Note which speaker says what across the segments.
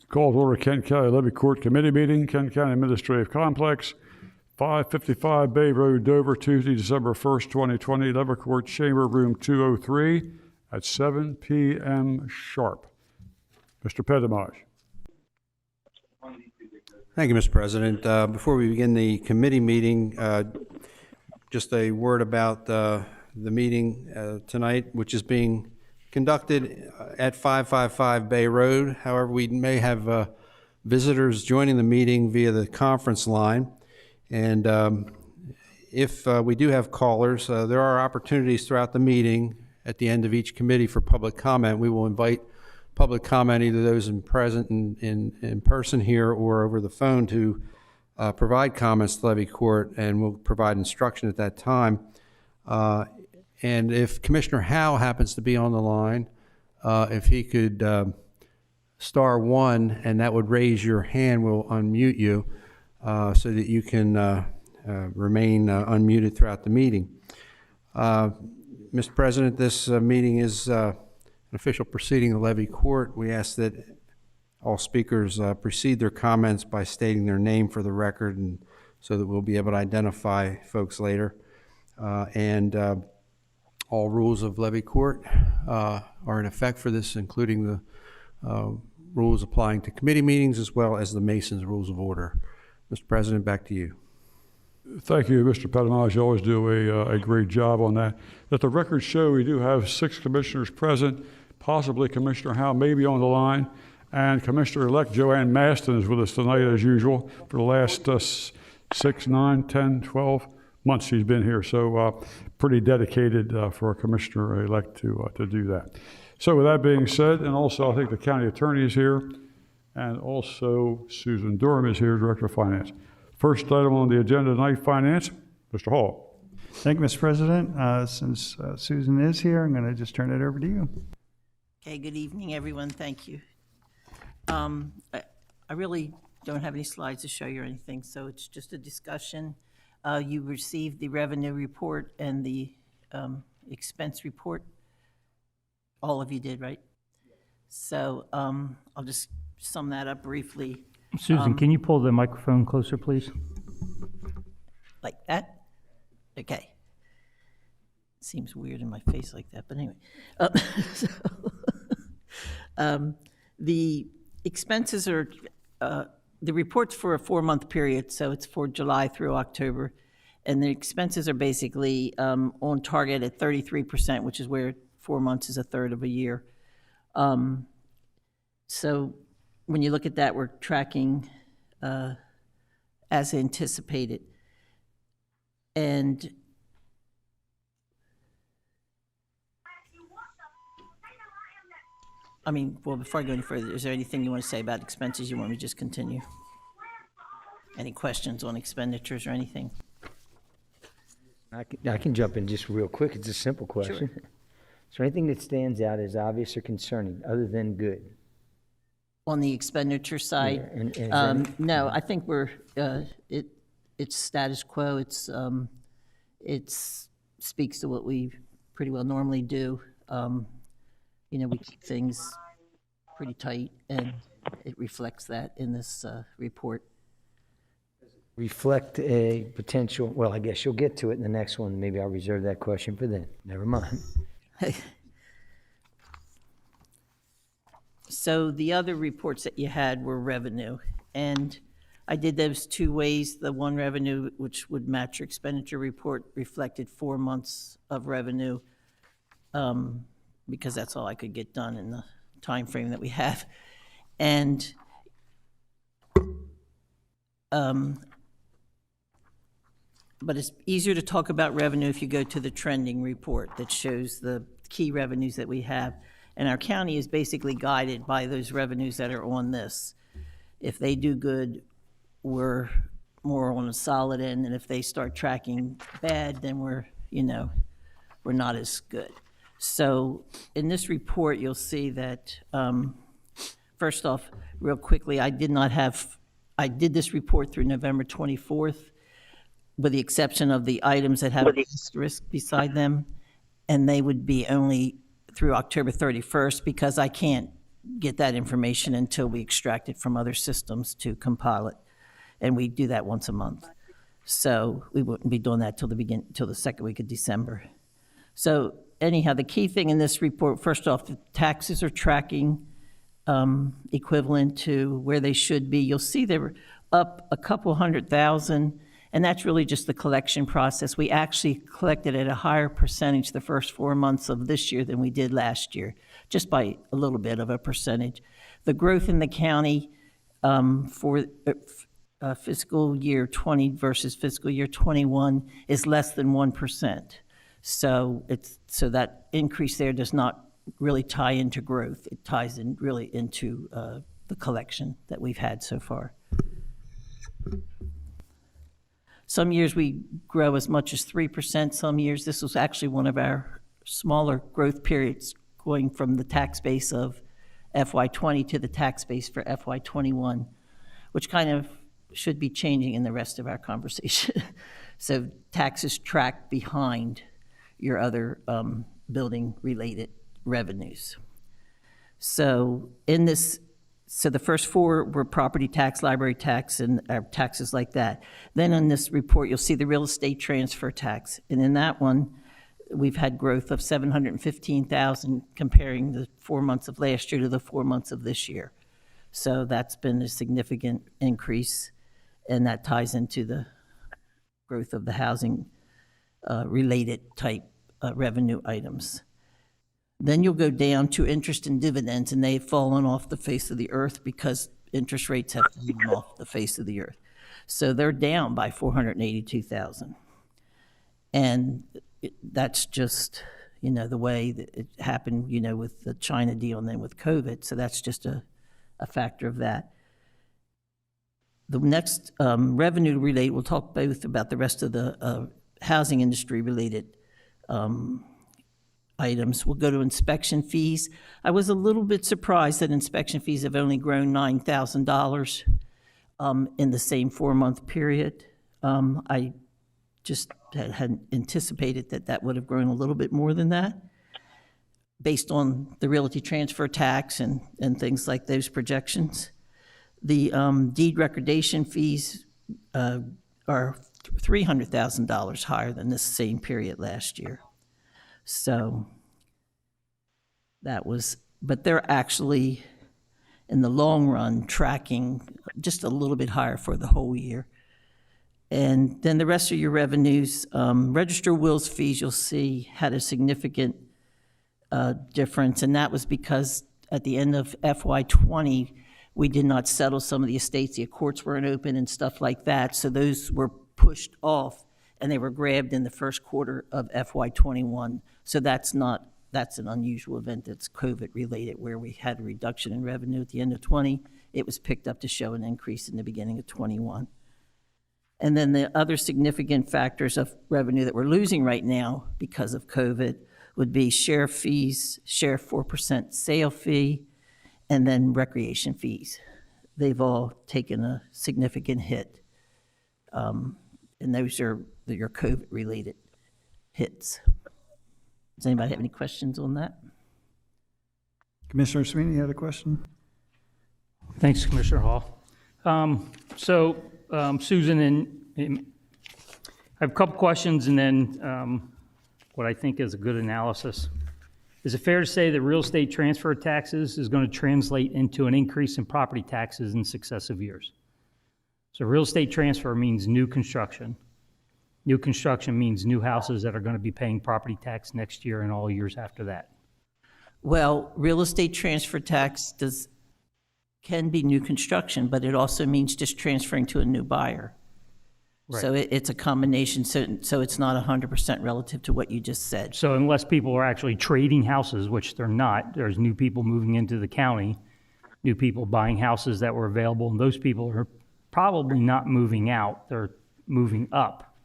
Speaker 1: Call to order Kent County Levy Court Committee meeting, Kent County Administrative Complex, 555 Bay Road, Dover, Tuesday, December 1st, 2020, Levy Court Chamber Room 203 at 7 p.m. sharp. Mr. Pedamage.
Speaker 2: Thank you, Mr. President. Before we begin the committee meeting, just a word about the meeting tonight, which is being conducted at 555 Bay Road. However, we may have visitors joining the meeting via the conference line. And if we do have callers, there are opportunities throughout the meeting at the end of each committee for public comment. We will invite public comment, either those present in person here or over the phone, to provide comments to Levy Court, and we'll provide instruction at that time. And if Commissioner Howe happens to be on the line, if he could star 1, and that would raise your hand, we'll unmute you so that you can remain unmuted throughout the meeting. Mr. President, this meeting is an official proceeding of the Levy Court. We ask that all speakers precede their comments by stating their name for the record, and so that we'll be able to identify folks later. All rules of Levy Court are in effect for this, including the rules applying to committee meetings as well as the Mason's Rules of Order. Mr. President, back to you.
Speaker 1: Thank you, Mr. Pedamage. You always do a great job on that. Let the records show we do have 6 commissioners present, possibly Commissioner Howe may be on the line, and Commissioner-elect Joanne Maston is with us tonight as usual for the last 6, 9, 10, 12 months she's been here, so pretty dedicated for a commissioner-elect to do that. So with that being said, and also I think the county attorney is here, and also Susan Durham is here, Director of Finance. First item on the agenda tonight, Finance, Mr. Hall.
Speaker 3: Thank you, Mr. President. Since Susan is here, I'm going to just turn it over to you.
Speaker 4: Okay, good evening, everyone. Thank you. I really don't have any slides to show you or anything, so it's just a discussion. You received the revenue report and the expense report. All of you did, right? So I'll just sum that up briefly.
Speaker 5: Susan, can you pull the microphone closer, please?
Speaker 4: Like that? Okay. Seems weird in my face like that, but anyway. The expenses are, the report's for a 4-month period, so it's for July through October. And the expenses are basically on target at 33%, which is where 4 months is a third of a year. So when you look at that, we're tracking as anticipated. And I mean, well, before I go any further, is there anything you want to say about expenses? You want me to just continue? Any questions on expenditures or anything?
Speaker 6: I can jump in just real quick. It's a simple question.
Speaker 4: Sure.
Speaker 6: Is there anything that stands out as obvious or concerning other than good?
Speaker 4: On the expenditure side,
Speaker 6: Yeah, and
Speaker 4: no, I think we're it's status quo. It speaks to what we pretty well normally do. You know, we keep things pretty tight, and it reflects that in this report.
Speaker 6: reflect a potential, well, I guess you'll get to it in the next one. Maybe I'll reserve that question for then. Never mind.
Speaker 4: So the other reports that you had were revenue, and I did those two ways. The one revenue, which would match your expenditure report, reflected 4 months of revenue, because that's all I could get done in the time frame that we have. And but it's easier to talk about revenue if you go to the trending report that shows the key revenues that we have. And our county is basically guided by those revenues that are on this. If they do good, we're more on a solid end, and if they start tracking bad, then we're not as good. So in this report, you'll see that, first off, real quickly, I did this report through November 24th, with the exception of the items that have an asterisk beside them, and they would be only through October 31st, because I can't get that information until we extract it from other systems to compile it, and we do that once a month. So we wouldn't be doing that till the second week of December. So anyhow, the key thing in this report, first off, the taxes are tracking equivalent to where they should be. You'll see they were up a couple $100,000, and that's really just the collection process. We actually collected at a higher percentage the first 4 months of this year than we did last year, just by a little bit of a percentage. The growth in the county for fiscal year 20 versus fiscal year 21 is less than 1%. So that increase there does not really tie into growth. It ties in really into the collection that we've had so far. Some years we grow as much as 3%. Some years, this was actually one of our smaller growth periods, going from the tax base of FY20 to the tax base for FY21, which kind of should be changing in the rest of our conversation. So taxes track behind your other building-related revenues. So the first four were property tax, library tax, and taxes like that. Then in this report, you'll see the real estate transfer tax. And in that one, we've had growth of $715,000 comparing the 4 months of last year to the 4 months of this year. So that's been a significant increase, and that ties into the growth of the housing related type revenue items. Then you'll go down to interest and dividends, and they've fallen off the face of the earth because interest rates have fallen off the face of the earth. So they're down by $482,000. And that's just, the way that it happened, with the China deal and then with COVID. So that's just a factor of that. The next revenue related, we'll talk both about the rest of the housing industry related items. We'll go to inspection fees. I was a little bit surprised that inspection fees have only grown $9,000 in the same 4-month period. I just had anticipated that would have grown a little bit more than that, based on the realty transfer tax and things like those projections. The deed recordation fees are $300,000 higher than this same period last year. So but they're actually, in the long run, tracking just a little bit higher for the whole year. And then the rest of your revenues, register wills fees, you'll see, had a significant difference, and that was because at the end of FY20, we did not settle some of the estates. The courts weren't open and stuff like that, so those were pushed off, and they were grabbed in the first quarter of FY21. So that's an unusual event that's COVID related, where we had a reduction in revenue at the end of 20. It was picked up to show an increase in the beginning of 21. And then the other significant factors of revenue that we're losing right now because of COVID would be share fees, share 4% sale fee, and then recreation fees. They've all taken a significant hit. And those are your COVID-related hits. Does anybody have any questions on that?
Speaker 3: Commissioner Sweeney had a question?
Speaker 5: Thanks, Commissioner Hall. Susan, and I have a couple questions, and then what I think is a good analysis. Is it fair to say that real estate transfer taxes is going to translate into an increase in property taxes in successive years? So real estate transfer means new construction. New construction means new houses that are going to be paying property tax next year and all years after that.
Speaker 4: Well, real estate transfer tax can be new construction, but it also means just transferring to a new buyer. So it's a combination, so it's not 100% relative to what you just said.
Speaker 5: So unless people are actually trading houses, which they're not, there's new people moving into the county, new people buying houses that were available, and those people are probably not moving out, they're moving up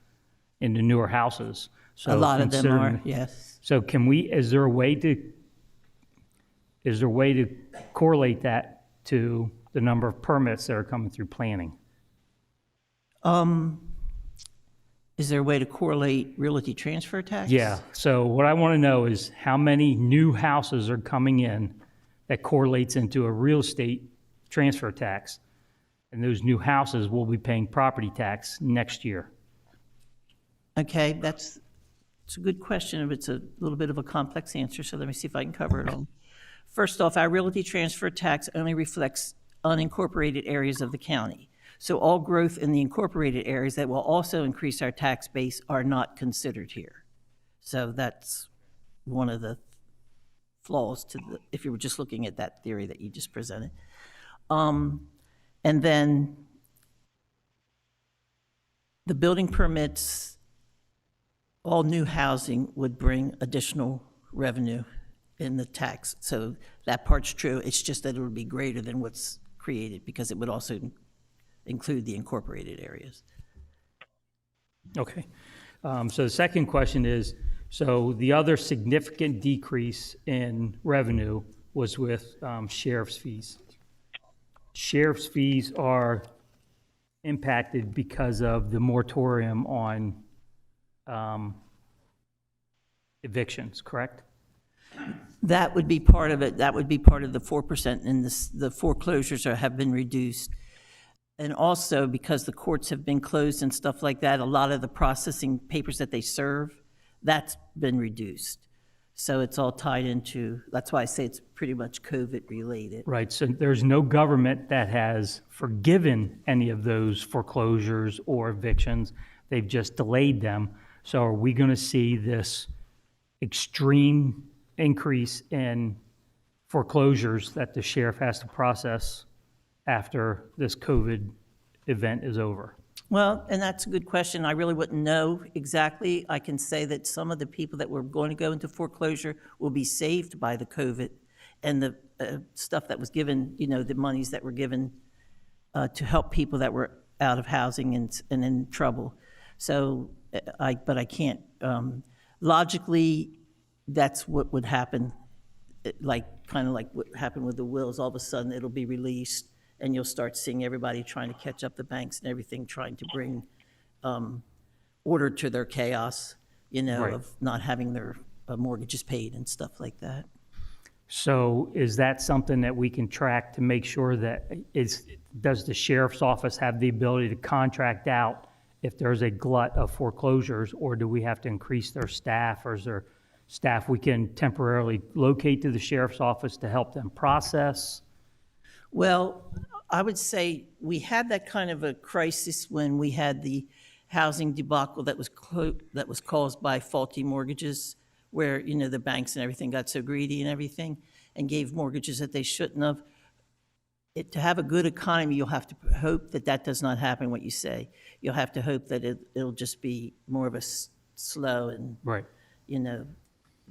Speaker 5: into newer houses. So
Speaker 4: A lot of them are,
Speaker 5: considering-
Speaker 4: yes.
Speaker 5: So is there a way to correlate that to the number of permits that are coming through planning?
Speaker 4: Is there a way to correlate realty transfer tax?
Speaker 5: Yeah, so what I want to know is how many new houses are coming in that correlates into a real estate transfer tax? And those new houses will be paying property tax next year.
Speaker 4: Okay, it's a good question, but it's a little bit of a complex answer, so let me see if I can cover it all. First off, our realty transfer tax only reflects unincorporated areas of the county. So all growth in the incorporated areas that will also increase our tax base are not considered here. So that's one of the flaws if you were just looking at that theory that you just presented. And then the building permits, all new housing would bring additional revenue in the tax. So that part's true. It's just that it would be greater than what's created because it would also include the incorporated areas.
Speaker 5: Okay. So the second question is, so the other significant decrease in revenue was with sheriff's fees. Sheriff's fees are impacted because of the moratorium on evictions, correct?
Speaker 4: That would be part of it. That would be part of the 4%, and the foreclosures have been reduced. And also, because the courts have been closed and stuff like that, a lot of the processing papers that they serve, that's been reduced. So it's all tied into, that's why I say it's pretty much COVID-related.
Speaker 5: Right, so there's no government that has forgiven any of those foreclosures or evictions. They've just delayed them. So are we going to see this extreme increase in foreclosures that the sheriff has to process after this COVID event is over?
Speaker 4: Well, and that's a good question. I really wouldn't know exactly. I can say that some of the people that were going to go into foreclosure will be saved by the COVID and the stuff that was given, the monies that were given to help people that were out of housing and in trouble. So, but I can't, logically, that's what would happen, kind of like what happened with the wills. All of a sudden, it'll be released, and you'll start seeing everybody trying to catch up the banks and everything, trying to bring order to their chaos,
Speaker 5: Right.
Speaker 4: of not having their mortgages paid and stuff like that.
Speaker 5: So is that something that we can track to make sure that does the sheriff's office have the ability to contract out if there's a glut of foreclosures, or do we have to increase their staff, or is there staff we can temporarily locate to the sheriff's office to help them process?
Speaker 4: Well, I would say we had that kind of a crisis when we had the housing debacle that was caused by faulty mortgages, where, the banks and everything got so greedy and everything and gave mortgages that they shouldn't have. To have a good economy, you'll have to hope that that does not happen, what you say. You'll have to hope that it'll just be more of a slow and,
Speaker 5: Right.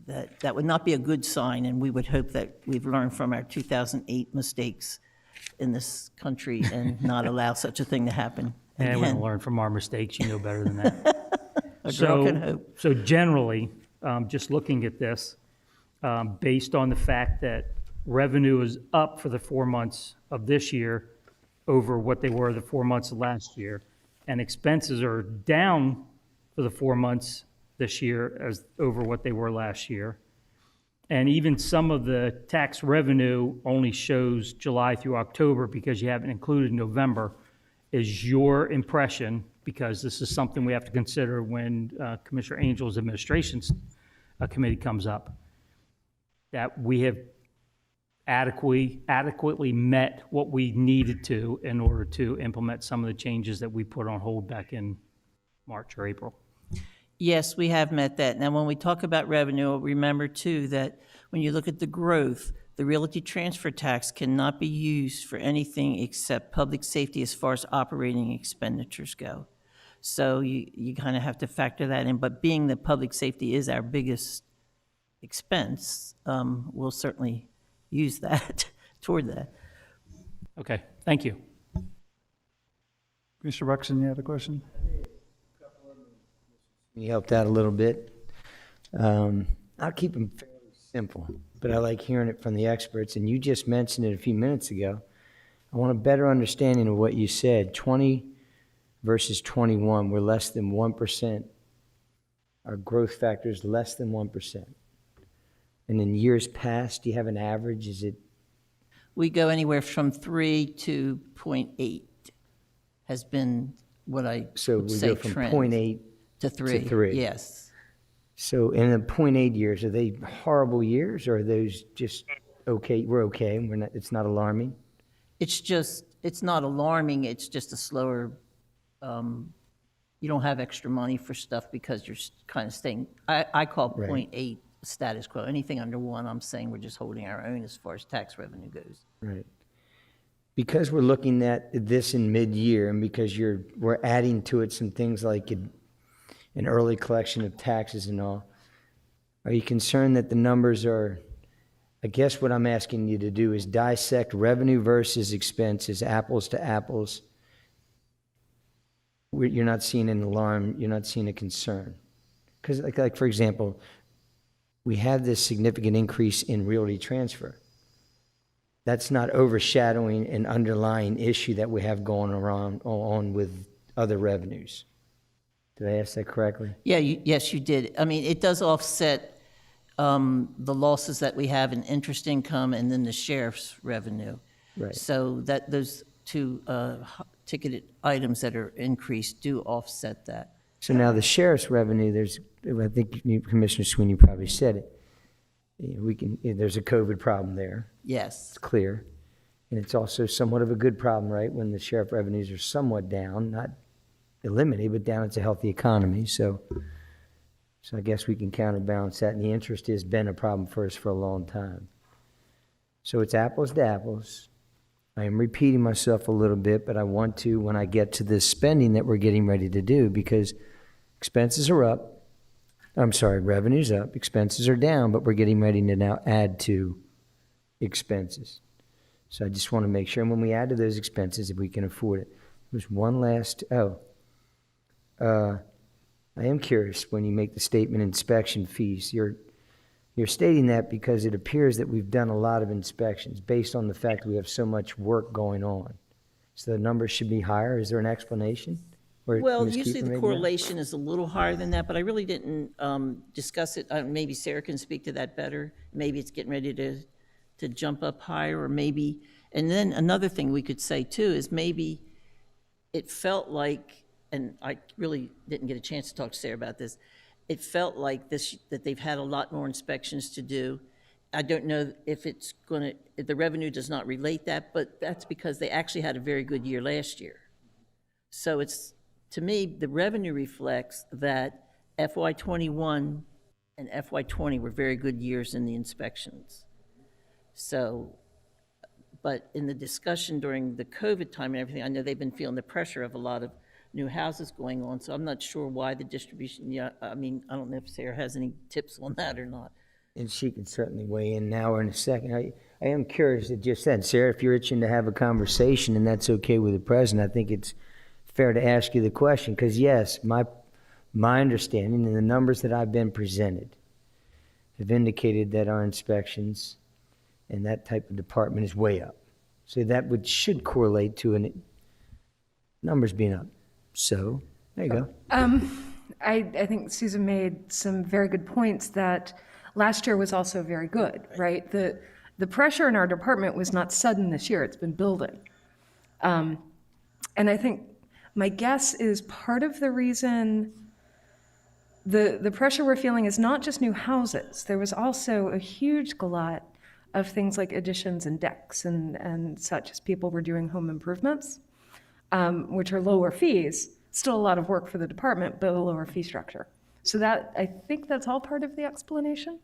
Speaker 4: that would not be a good sign, and we would hope that we've learned from our 2008 mistakes in this country and not allow such a thing to happen
Speaker 5: And we
Speaker 4: again.
Speaker 5: don't learn from our mistakes, you know better than that.
Speaker 4: A girl can hope.
Speaker 5: So generally, just looking at this, based on the fact that revenue is up for the 4 months of this year over what they were the 4 months of last year, and expenses are down for the 4 months this year as over what they were last year. And even some of the tax revenue only shows July through October because you haven't included November. Is your impression, because this is something we have to consider when Commissioner Angel's administration's committee comes up, that we have adequately met what we needed to in order to implement some of the changes that we put on hold back in March or April?
Speaker 4: Yes, we have met that. Now, when we talk about revenue, remember too that when you look at the growth, the realty transfer tax cannot be used for anything except public safety as far as operating expenditures go. So you kind of have to factor that in. But being that public safety is our biggest expense, we'll certainly use that toward that.
Speaker 5: Okay, thank you.
Speaker 3: Mr. Ruxin, you had a question?
Speaker 6: You helped out a little bit. I'll keep them fairly simple, but I like hearing it from the experts. And you just mentioned it a few minutes ago. I want a better understanding of what you said. 20 versus 21, we're less than 1%. Our growth factor is less than 1%. And in years past, do you have an average? Is it?
Speaker 4: We go anywhere from 3 to 0.8 has been what I
Speaker 6: So
Speaker 4: would
Speaker 6: we
Speaker 4: say
Speaker 6: go from
Speaker 4: trend.
Speaker 6: 0.8
Speaker 4: To 3.
Speaker 6: to 3.
Speaker 4: Yes.
Speaker 6: So in the 0.8 years, are they horrible years, or are those just okay? We're okay. We're not. It's not alarming.
Speaker 4: It's not alarming, it's just a slower, you don't have extra money for stuff because you're kind of staying, I call
Speaker 6: Right.
Speaker 4: 0.8 status quo. Anything under 1, I'm saying we're just holding our own as far as tax revenue goes.
Speaker 6: Right. Because we're looking at this in mid-year, and because we're adding to it some things like an early collection of taxes and all, are you concerned that the numbers are? I guess what I'm asking you to do is dissect revenue versus expenses, apples to apples. You're not seeing an alarm, you're not seeing a concern. Because like for example, we have this significant increase in realty transfer. That's not overshadowing an underlying issue that we have going on with other revenues. Did I ask that correctly?
Speaker 4: Yeah, yes, you did. I mean, it does offset the losses that we have in interest income and then the sheriff's revenue.
Speaker 6: Right.
Speaker 4: So that those two ticketed items that are increased do offset that.
Speaker 6: So now the sheriff's revenue, I think Commissioner Sweeney probably said it. There's a COVID problem there.
Speaker 4: Yes.
Speaker 6: It's clear. And it's also somewhat of a good problem, right? When the sheriff revenues are somewhat down, not eliminated, but down, it's a healthy economy. So I guess we can counterbalance that. And the interest has been a problem for us for a long time. So it's apples to apples. I am repeating myself a little bit, but I want to when I get to this spending that we're getting ready to do, because expenses are up. I'm sorry, revenue's up, expenses are down, but we're getting ready to now add to expenses. So I just want to make sure, and when we add to those expenses, if we can afford it. There's one last, I am curious when you make the statement inspection fees. You're stating that because it appears that we've done a lot of inspections based on the fact that we have so much work going on. So the numbers should be higher. Is there an explanation? Or
Speaker 4: Well,
Speaker 6: Ms.
Speaker 4: usually
Speaker 6: Kiefer,
Speaker 4: the
Speaker 6: maybe?
Speaker 4: correlation is a little higher than that, but I really didn't discuss it. Maybe Sarah can speak to that better. Maybe it's getting ready to jump up higher, or maybe, and then another thing we could say too is maybe it felt like, and I really didn't get a chance to talk to Sarah about this, it felt like that they've had a lot more inspections to do. I don't know if if the revenue does not relate that, but that's because they actually had a very good year last year. So to me, the revenue reflects that FY21 and FY20 were very good years in the inspections. So, but in the discussion during the COVID time and everything, I know they've been feeling the pressure of a lot of new houses going on, so I'm not sure why the distribution, I mean, I don't know if Sarah has any tips on that or not.
Speaker 6: And she can certainly weigh in now or in a second. I am curious, it just said, Sarah, if you're itching to have a conversation and that's okay with the president, I think it's fair to ask you the question, because yes, my understanding and the numbers that I've been presented have indicated that our inspections and that type of department is way up. So that should correlate to numbers being up. So there you go.
Speaker 7: I think Susan made some very good points that last year was also very good, right? The pressure in our department was not sudden this year, it's been building. And I think my guess is part of the reason the pressure we're feeling is not just new houses. There was also a huge glut of things like additions and decks and such as people were doing home improvements, which are lower fees, still a lot of work for the department, but a lower fee structure. So that, I think that's all part of the explanation.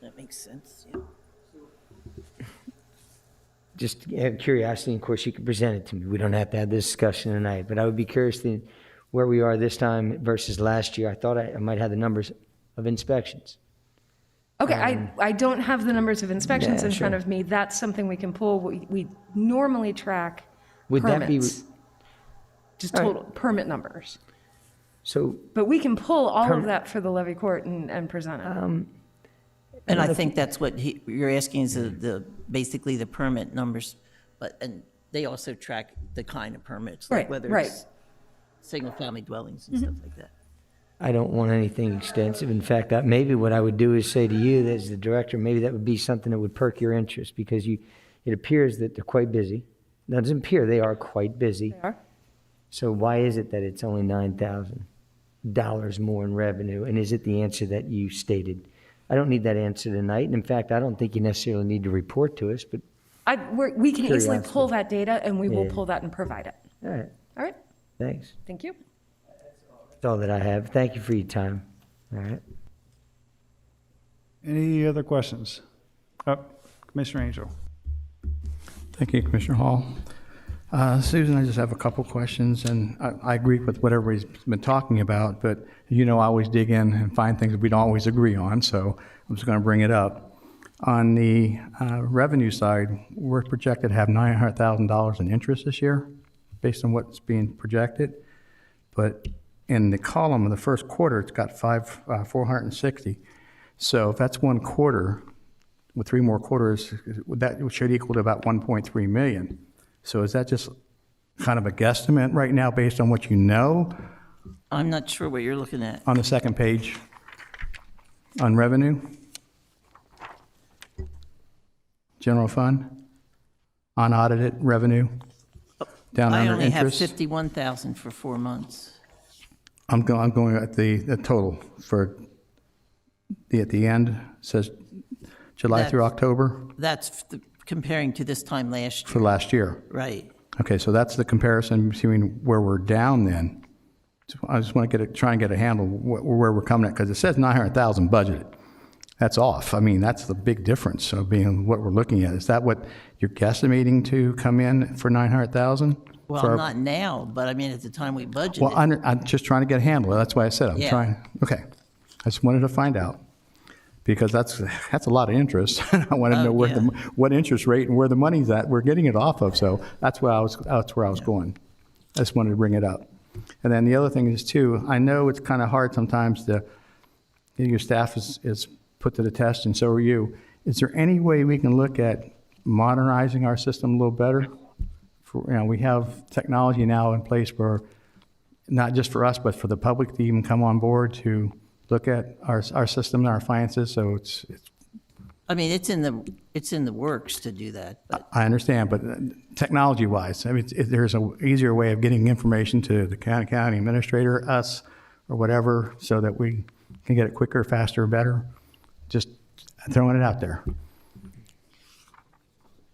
Speaker 4: That makes sense, yeah.
Speaker 6: Just out of curiosity, of course, you can present it to me. We don't have to have this discussion tonight, but I would be curious to where we are this time versus last year. I thought I might have the numbers of inspections.
Speaker 7: Okay, I don't have the numbers of inspections
Speaker 6: Yeah,
Speaker 7: in front
Speaker 6: sure.
Speaker 7: of me. That's something we can pull. We normally track
Speaker 6: Would that be-
Speaker 7: permits. Just
Speaker 6: All right.
Speaker 7: total permit numbers.
Speaker 6: So,
Speaker 7: But we can pull all of that for the levy court and present it.
Speaker 4: And I think that's what you're asking is basically the permit numbers, and they also track the kind of permits, like
Speaker 7: Right,
Speaker 4: whether
Speaker 7: right.
Speaker 4: it's single-family dwellings and stuff like that.
Speaker 6: I don't want anything extensive. In fact, maybe what I would do is say to you as the director, maybe that would be something that would perk your interest, because it appears that they're quite busy. That doesn't appear, they are quite busy.
Speaker 7: They are.
Speaker 6: So why is it that it's only $9,000 more in revenue? And is it the answer that you stated? I don't need that answer tonight. And in fact, I don't think you necessarily need to report to us, but,
Speaker 7: We can easily
Speaker 6: Curiosity.
Speaker 7: pull that data, and we will
Speaker 6: Yeah.
Speaker 7: pull that and provide it.
Speaker 6: all right,
Speaker 7: All right,
Speaker 6: thanks.
Speaker 7: thank you.
Speaker 6: That's all that I have. Thank you for your time. All right.
Speaker 3: Any other questions? Commissioner Angel.
Speaker 8: Thank you, Commissioner Hall. Susan, I just have a couple questions, and I agree with what everybody's been talking about, but I always dig in and find things that we don't always agree on, so I'm just going to bring it up. On the revenue side, we're projected to have $900,000 in interest this year, based on what's being projected, but in the column of the first quarter, it's got 460. So if that's one quarter, with 3 more quarters, that should equal to about 1.3 million. So is that just kind of a guesstimate right now based on what you know?
Speaker 4: I'm not sure what you're looking at.
Speaker 8: On the second page, on revenue? General fund? Unaudited revenue? Down
Speaker 4: I
Speaker 8: under
Speaker 4: only have
Speaker 8: interest?
Speaker 4: 51,000 for 4 months.
Speaker 8: I'm going at the total for at the end, says July through
Speaker 4: That's-
Speaker 8: October
Speaker 4: That's comparing to this time last
Speaker 8: for
Speaker 4: year,
Speaker 8: last year.
Speaker 4: right?
Speaker 8: Okay, so that's the comparison between where we're down then. So I just want to try and get a handle where we're coming at, because it says 900,000 budgeted. That's off. I mean, that's the big difference of being what we're looking at. Is that what you're guesstimating to come in for 900,000?
Speaker 4: Well, not now, but I mean, at the time we budgeted.
Speaker 8: Well, I'm just trying to get a handle. That's why I said I'm
Speaker 4: Yeah.
Speaker 8: trying. Okay, I just wanted to find out, because that's a lot of interest. I want to know where
Speaker 4: yeah.
Speaker 8: what interest rate and where the money's at. We're getting it off of, so that's where I was going. I just wanted to bring it up. And then the other thing is too, I know it's kind of hard sometimes to, your staff is put to the test, and so are you. Is there any way we can look at modernizing our system a little better? We have technology now in place for, not just for us, but for the public to even come on board to look at our system and our finances, so it's
Speaker 4: I mean, it's in the works to do that, but
Speaker 8: I understand, but technology-wise, I mean, there's an easier way of getting information to the county administrator, us, or whatever, so that we can get it quicker, faster, better. Just throwing it out there.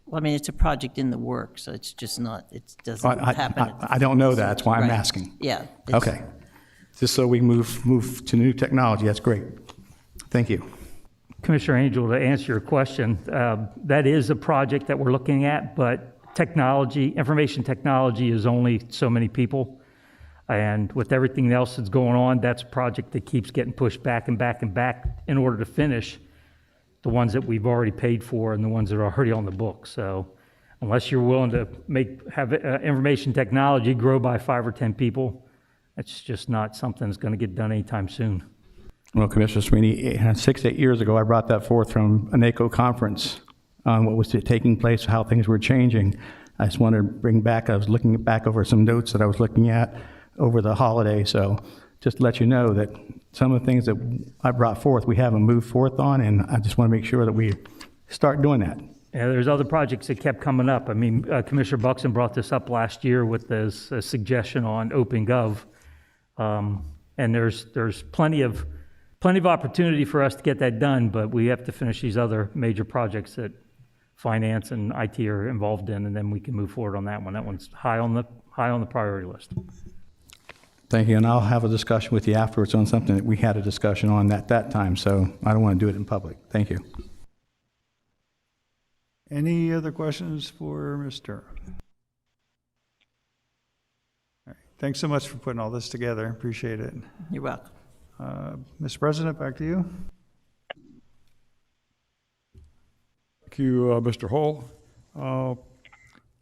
Speaker 4: well, I mean, it's a project in the works, so it's just not, it doesn't happen.
Speaker 8: I don't know that, that's why I'm
Speaker 4: Right.
Speaker 8: asking.
Speaker 4: Yeah. it's-
Speaker 8: Okay. Just so we move to new technology, that's great. Thank you.
Speaker 5: Commissioner Angel, to answer your question, that is a project that we're looking at, but information technology is only so many people. And with everything else that's going on, that's a project that keeps getting pushed back and back and back in order to finish the ones that we've already paid for and the ones that are already on the book. So unless you're willing to have information technology grow by 5 or 10 people, it's just not something that's going to get done anytime soon.
Speaker 8: Well, Commissioner Sweeney, 6 to 8 years ago, I brought that forth from a NACO conference on what was taking place, how things were changing. I just wanted to bring back, I was looking back over some notes that I was looking at over the holiday, so just to let you know that some of the things that I brought forth, we haven't moved forth on, and I just want to make sure that we start doing that.
Speaker 5: Yeah, there's other projects that kept coming up. I mean, Commissioner Buxton brought this up last year with this suggestion on OpenGov. And there's plenty of opportunity for us to get that done, but we have to finish these other major projects that finance and IT are involved in, and then we can move forward on that one. That one's high on the priority list.
Speaker 8: Thank you, and I'll have a discussion with you afterwards on something that we had a discussion on at that time, so I don't want to do it in public. Thank you.
Speaker 3: Any other questions for Mr.? All right. Thanks so much for putting all this together. Appreciate it.
Speaker 4: You're welcome.
Speaker 3: Mr. President, back to you.
Speaker 1: Thank you, Mr. Hall.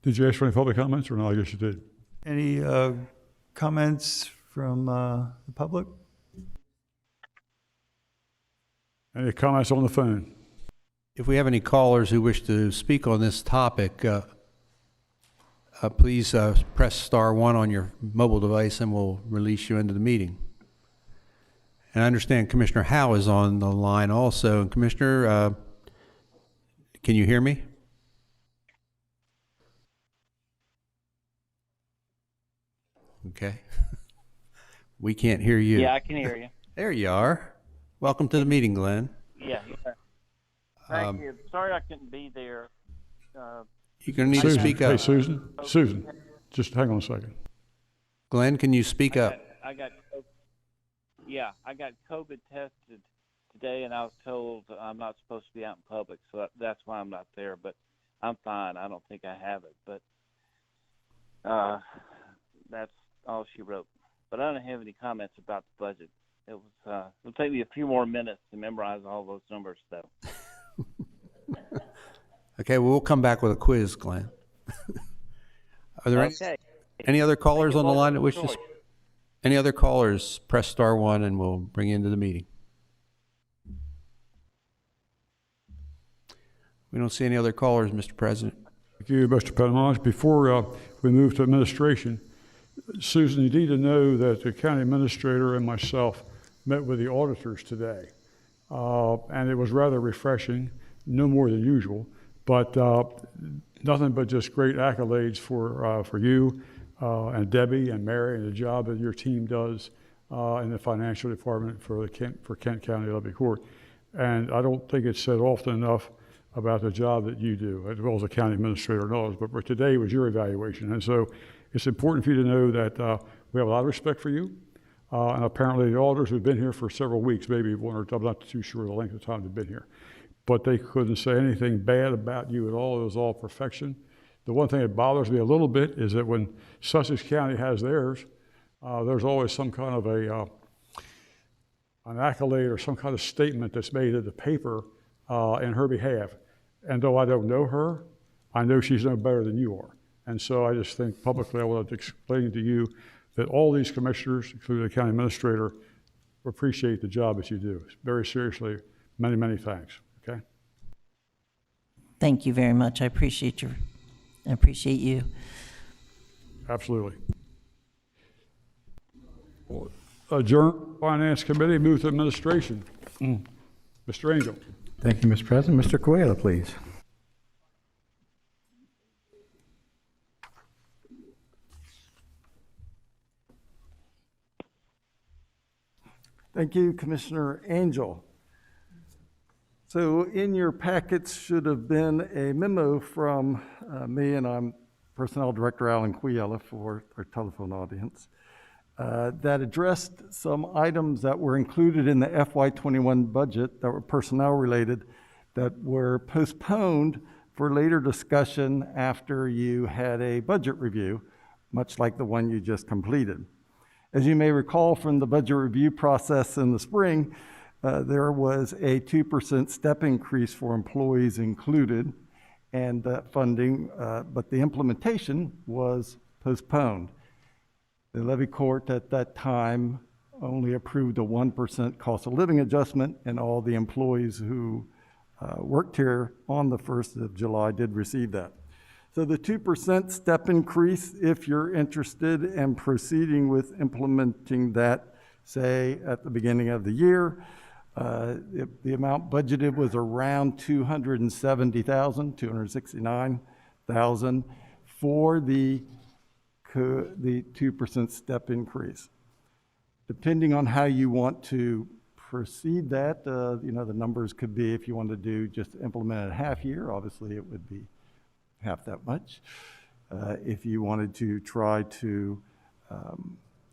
Speaker 1: Did you ask for any public comments, or no? I guess you did.
Speaker 3: Any comments from the public?
Speaker 1: Any comments on the phone?
Speaker 2: If we have any callers who wish to speak on this topic, please press star 1 on your mobile device and we'll release you into the meeting. And I understand Commissioner Howe is on the line also. And Commissioner, can you hear me? Okay. We can't hear you.
Speaker 9: Yeah, I can hear you.
Speaker 2: There you are. Welcome to the meeting, Glenn.
Speaker 9: Yeah. Thank you. Sorry I couldn't be there.
Speaker 2: You're going to need
Speaker 1: Susan,
Speaker 2: to speak
Speaker 1: hey,
Speaker 2: up.
Speaker 1: Susan, just hang on a second.
Speaker 2: Glenn, can you speak up?
Speaker 9: I got COVID tested today, and I was told I'm not supposed to be out in public, so that's why I'm not there. But I'm fine. I don't think I have it, but that's all she wrote. But I don't have any comments about the budget. It'll take me a few more minutes to memorize all those numbers, though.
Speaker 2: Okay, well, we'll come back with a quiz, Glenn. Are there any other callers on the line that wish to speak? Any other callers, press star 1 and we'll bring you into the meeting. We don't see any other callers, Mr. President.
Speaker 1: Thank you, Mr. Pettimage. Before we move to administration, Susan, you need to know that the county administrator and myself met with the auditors today, and it was rather refreshing, no more than usual, but nothing but just great accolades for you and Debbie and Mary and the job that your team does in the financial department for Kent County Levy Court. And I don't think it's said often enough about the job that you do, as well as the county administrator knows, but for today was your evaluation. And so it's important for you to know that we have a lot of respect for you. And apparently the auditors have been here for several weeks, maybe one or two, I'm not too sure the length of time they've been here. But they couldn't say anything bad about you at all. It was all perfection. The one thing that bothers me a little bit is that when Sussex County has theirs, there's always some kind of an accolade or some kind of statement that's made in the paper in her behalf. And though I don't know her, I know she's no better than you are. And so I just think publicly I want to explain to you that all these commissioners, including the county administrator, appreciate the job that you do. Very seriously, many, many thanks, okay?
Speaker 4: Thank you very much. I appreciate you.
Speaker 1: Absolutely. Adjourn Finance Committee, move to administration. Mr. Angel.
Speaker 8: Thank you, Mr. President. Mr. Coelho, please.
Speaker 10: Thank you, Commissioner Angel. So in your packets should have been a memo from me, and I'm Personnel Director Alan Quiella for our telephone audience, that addressed some items that were included in the FY21 budget that were personnel related that were postponed for later discussion after you had a budget review, much like the one you just completed. As you may recall from the budget review process in the spring, there was a 2% step increase for employees included and that funding, but the implementation was postponed. The Levy Court at that time only approved a 1% cost of living adjustment, and all the employees who worked here on the 1st of July did receive that. So the 2% step increase, if you're interested in proceeding with implementing that, say, at the beginning of the year, the amount budgeted was around $269,000 for the 2% step increase. Depending on how you want to proceed that, the numbers could be, if you want to do just implement it half year, obviously it would be half that much. If you wanted to try to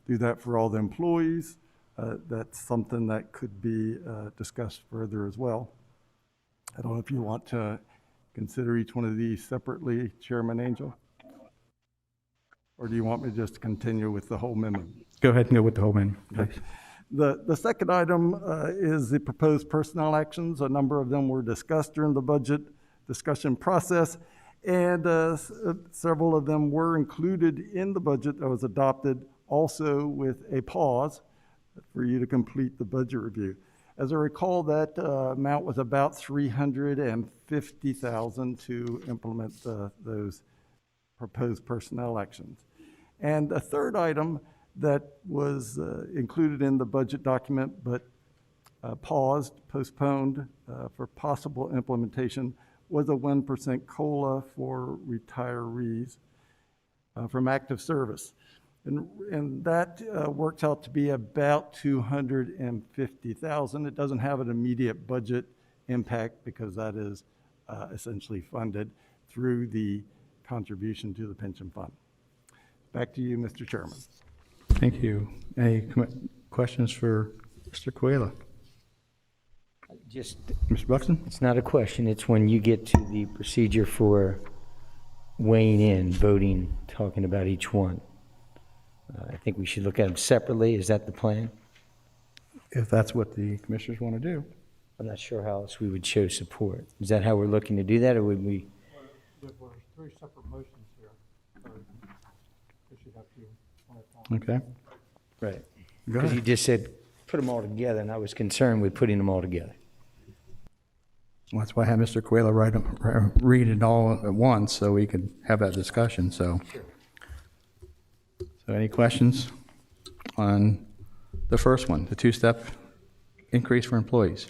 Speaker 10: do that for all the employees. That's something that could be discussed further as well. I don't know if you want to consider each one of these separately, Chairman Angel? Or do you want me just to continue with the whole memo?
Speaker 8: Go ahead and go with the whole menu, please.
Speaker 10: The second item is the proposed personnel actions. A number of them were discussed during the budget discussion process, and several of them were included in the budget that was adopted, also with a pause for you to complete the budget review. As I recall, that amount was about $350,000 to implement those proposed personnel actions. And a third item that was included in the budget document, but paused, postponed for possible implementation, was a 1% COLA for retirees from active service. And that works out to be about $250,000. It doesn't have an immediate budget impact because that is essentially funded through the contribution to the pension fund. Back to you, Mr. Chairman.
Speaker 8: Thank you. Any questions for Mr. Coelho?
Speaker 6: Just,
Speaker 8: Mr. Buxton?
Speaker 6: it's not a question, it's when you get to the procedure for weighing in, voting, talking about each one. I think we should look at them separately. Is that the plan?
Speaker 8: If that's what the commissioners want to do.
Speaker 6: I'm not sure how else we would show support. Is that how we're looking to do that, or would we?
Speaker 1: There's three separate motions here.
Speaker 8: Okay.
Speaker 6: Right.
Speaker 8: Go
Speaker 6: Because you
Speaker 8: ahead.
Speaker 6: just said, put them all together, and I was concerned with putting them all together.
Speaker 8: Well, that's why I had Mr. Coelho read it all at once so we could have that discussion, so. So any questions on the first one, the two-step increase for employees?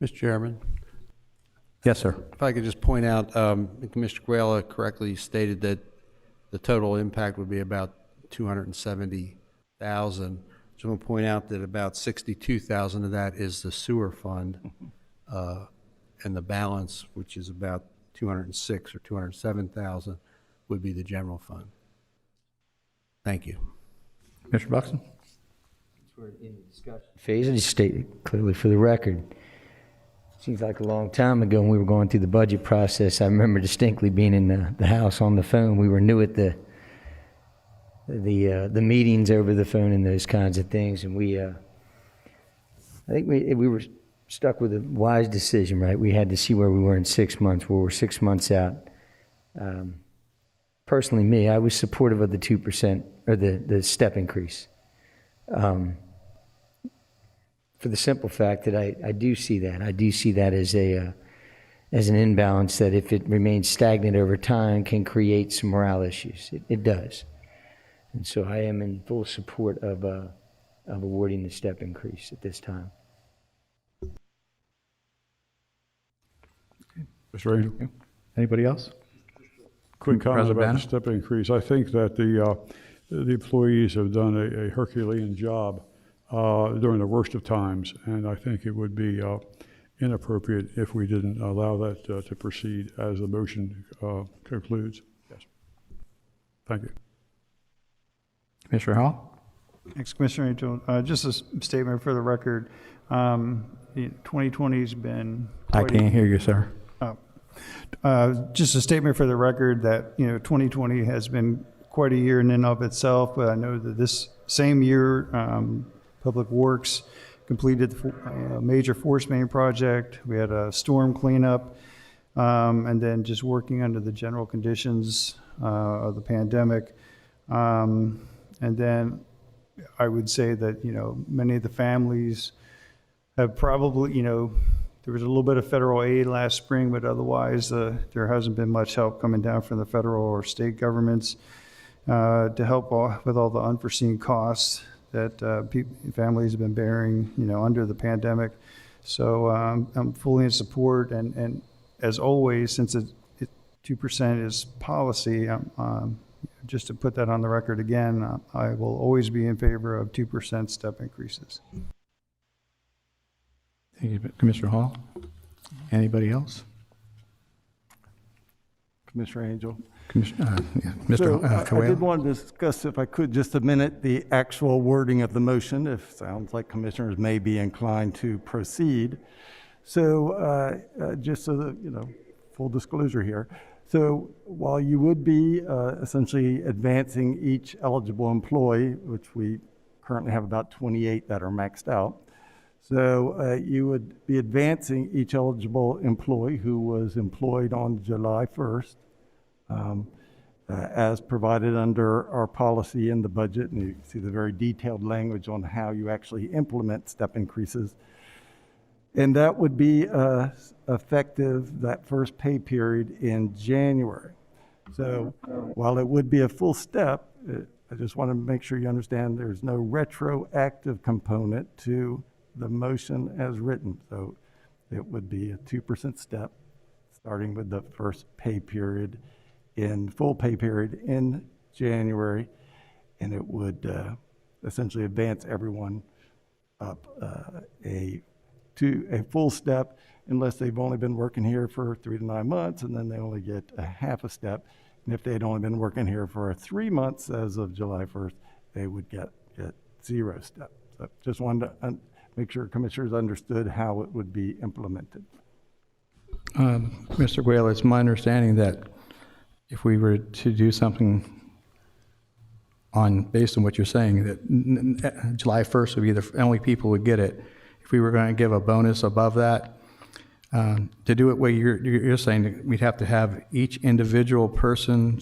Speaker 2: Mr. Chairman,
Speaker 8: Yes, sir.
Speaker 2: if I could just point out, Commissioner Guela correctly stated that the total impact would be about $270,000. Just want to point out that about $62,000 of that is the sewer fund, and the balance, which is about $206,000 or $207,000, would be the general fund. Thank you.
Speaker 8: Mr. Buxton?
Speaker 6: Phase, I just stated clearly for the record. Seems like a long time ago when we were going through the budget process. I remember distinctly being in the house on the phone. We were new at the meetings over the phone and those kinds of things, and I think we were stuck with a wise decision, right? We had to see where we were in 6 months. Well, we're 6 months out. Personally, me, I was supportive of the 2% or the step increase. For the simple fact that I do see that. I do see that as an imbalance that if it remains stagnant over time can create some morale issues. It does. And so I am in full support of awarding the step increase at this time.
Speaker 1: Mr. Angel?
Speaker 8: Anybody else?
Speaker 1: Quick comment
Speaker 8: President
Speaker 1: about the
Speaker 8: Banner?
Speaker 1: step increase. I think that the employees have done a Herculean job during the worst of times, and I think it would be inappropriate if we didn't allow that to proceed as the motion concludes. Yes. Thank you.
Speaker 8: Commissioner Hall?
Speaker 3: Thanks, Commissioner Angel. Just a statement for the record. 2020's been.
Speaker 8: I can't hear you, sir.
Speaker 3: Just a statement for the record that, 2020 has been quite a year in and of itself, but I know that this same year, Public Works completed a major force main project. We had a storm cleanup, and then just working under the general conditions of the pandemic. And then I would say that, many of the families have probably, there was a little bit of federal aid last spring, but otherwise there hasn't been much help coming down from the federal or state governments to help with all the unforeseen costs that families have been bearing, under the pandemic. So I'm fully in support, and as always, since 2% is policy, just to put that on the record again, I will always be in favor of 2% step increases.
Speaker 8: Thank you, Commissioner Hall. Anybody else?
Speaker 10: Commissioner Angel.
Speaker 8: Mr.
Speaker 10: So I
Speaker 8: Coelho?
Speaker 10: did want to discuss, if I could, just a minute, the actual wording of the motion, if it sounds like commissioners may be inclined to proceed. So just so that, full disclosure here. So while you would be essentially advancing each eligible employee, which we currently have about 28 that are maxed out, so you would be advancing each eligible employee who was employed on July 1st, as provided under our policy in the budget, and you can see the very detailed language on how you actually implement step increases. And that would be effective that first pay period in January. So while it would be a full step, I just want to make sure you understand there's no retroactive component to the motion as written. So it would be a 2% step, starting with the first pay period full pay period in January, and it would essentially advance everyone up to a full step unless they've only been working here for 3 to 9 months, and then they only get a half a step. And if they'd only been working here for 3 months as of July 1st, they would get 0 step. So just wanted to make sure commissioners understood how it would be implemented.
Speaker 8: Mr. Coelho, it's my understanding that if we were to do something based on what you're saying, that July 1st would be the only people would get it. If we were going to give a bonus above that, to do it where you're saying that we'd have to have each individual person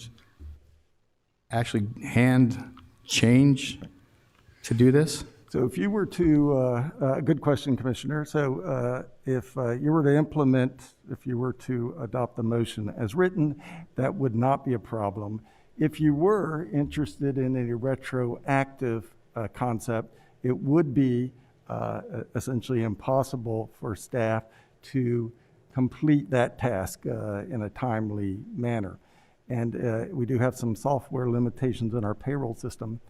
Speaker 8: actually hand change to do this?
Speaker 10: So if you were to, good question, Commissioner. So if you were to adopt the motion as written, that would not be a problem. If you were interested in a retroactive concept, it would be essentially impossible for staff to complete that task in a timely manner. And we do have some software limitations in our payroll system.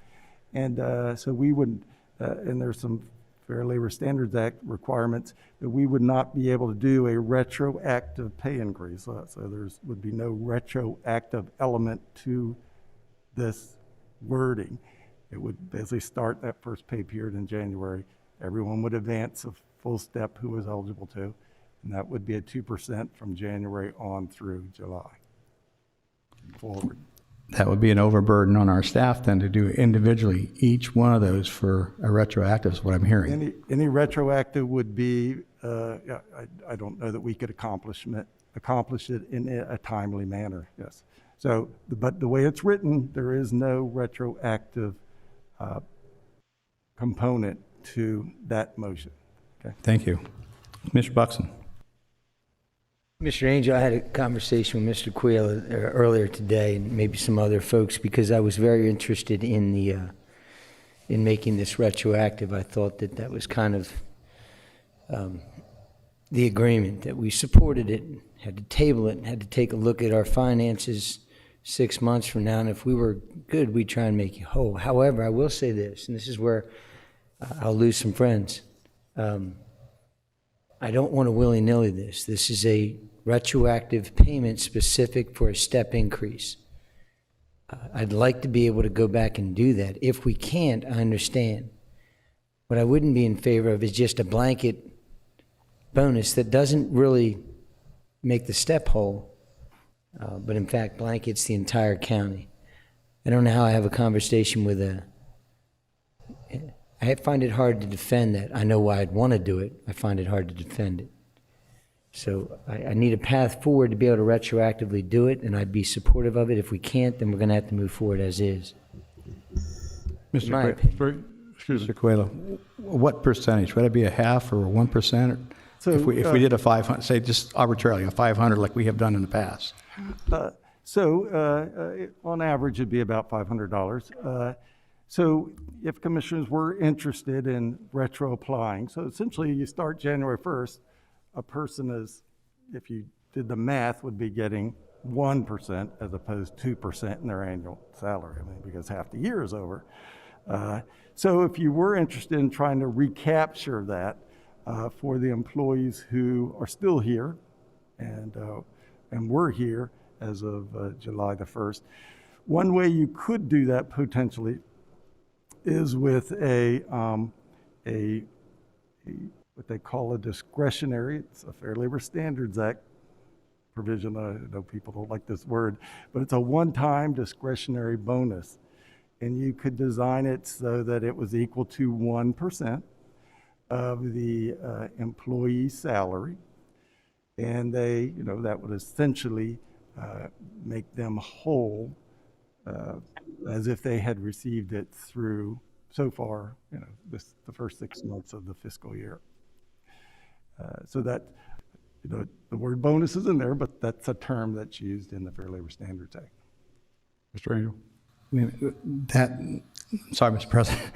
Speaker 10: And so we would, and there's some Fair Labor Standards Act requirements that we would not be able to do a retroactive pay increase. So there would be no retroactive element to this wording. It would basically start that first pay period in January. Everyone would advance a full step who was eligible to, and that would be a 2% from January on through July forward.
Speaker 8: That would be an overburden on our staff then to do individually each one of those for a retroactive is what I'm hearing.
Speaker 10: Any retroactive would be, I don't know that we could accomplish it in a timely manner, yes. So, but the way it's written, there is no retroactive component to that motion. Okay.
Speaker 8: Thank you. Mr. Buxton.
Speaker 6: Mr. Angel, I had a conversation with Mr. Coelho earlier today, and maybe some other folks, because I was very interested in in making this retroactive. I thought that was kind of the agreement, that we supported it, had to table it, and had to take a look at our finances 6 months from now, and if we were good, we'd try and make you whole. However, I will say this, and this is where I'll lose some friends. I don't want to willy-nilly this. This is a retroactive payment specific for a step increase. I'd like to be able to go back and do that. If we can't, I understand. What I wouldn't be in favor of is just a blanket bonus that doesn't really make the step whole, but in fact blankets the entire county. I don't know how I have a conversation with I find it hard to defend that. I know why I'd want to do it. I find it hard to defend it. So I need a path forward to be able to retroactively do it, and I'd be supportive of it. If we can't, then we're going to have to move forward as is.
Speaker 8: Mr. Coelho, what percentage? Would it be a half or 1%?
Speaker 10: So,
Speaker 8: if we did a 500, say just arbitrarily, a 500 like we have done in the past?
Speaker 10: On average, it'd be about $500. So if commissioners were interested in retro applying, so essentially you start January 1st, a person is, if you did the math, would be getting 1% as opposed to 2% in their annual salary, because half the year is over. So if you were interested in trying to recapture that for the employees who are still here and were here as of July the 1st. One way you could do that potentially is with what they call a discretionary, it's a Fair Labor Standards Act provision. I know people don't like this word, but it's a one-time discretionary bonus. And you could design it so that it was equal to 1% of the employee's salary. And they, that would essentially make them whole as if they had received it through, so far, the first 6 months of the fiscal year. So that, the word bonus is in there, but that's a term that's used in the Fair Labor Standards Act.
Speaker 1: Mr. Angel?
Speaker 8: Sorry, Mr. President.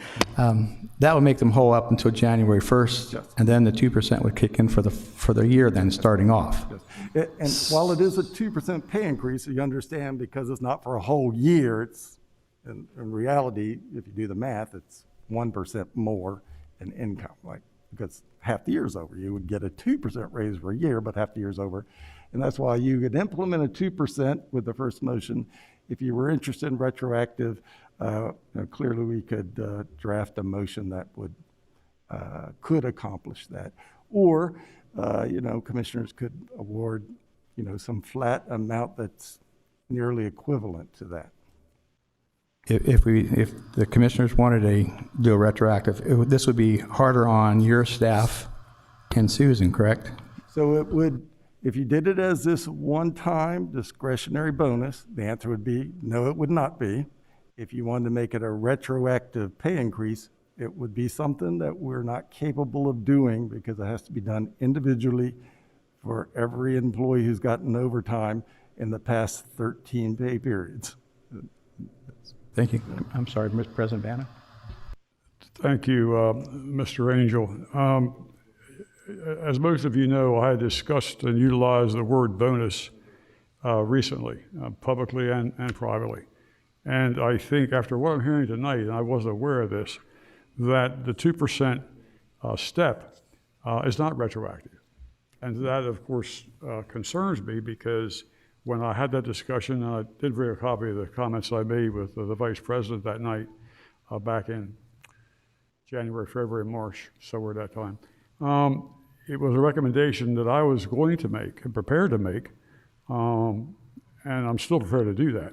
Speaker 8: That would make them whole up until January 1st,
Speaker 10: Yes.
Speaker 8: and then the 2% would kick in for the year then, starting off.
Speaker 10: Yes. And while it is a 2% pay increase, you understand, because it's not for a whole year, it's, in reality, if you do the math, it's 1% more in income, because half the year's over. You would get a 2% raise for a year, but half the year's over. And that's why you could implement a 2% with the first motion. If you were interested in retroactive, clearly we could draft a motion that could accomplish that. Or, commissioners could award, some flat amount that's nearly equivalent to that.
Speaker 8: If the commissioners wanted to do a retroactive, this would be harder on your staff and Susan, correct?
Speaker 10: So it would, if you did it as this one-time discretionary bonus, the answer would be, no, it would not be. If you wanted to make it a retroactive pay increase, it would be something that we're not capable of doing because it has to be done individually for every employee who's gotten overtime in the past 13 pay periods.
Speaker 8: Thank you. I'm sorry, Mr. President Banner.
Speaker 1: Thank you, Mr. Angel. As most of you know, I had discussed and utilized the word bonus recently, publicly and privately. And I think after what I'm hearing tonight, and I wasn't aware of this, that the 2% step is not retroactive. And that, of course, concerns me because when I had that discussion, and I did bring a copy of the comments I made with the Vice President that night back in January, February, March, somewhere at that time. It was a recommendation that I was going to make and prepared to make, and I'm still prepared to do that.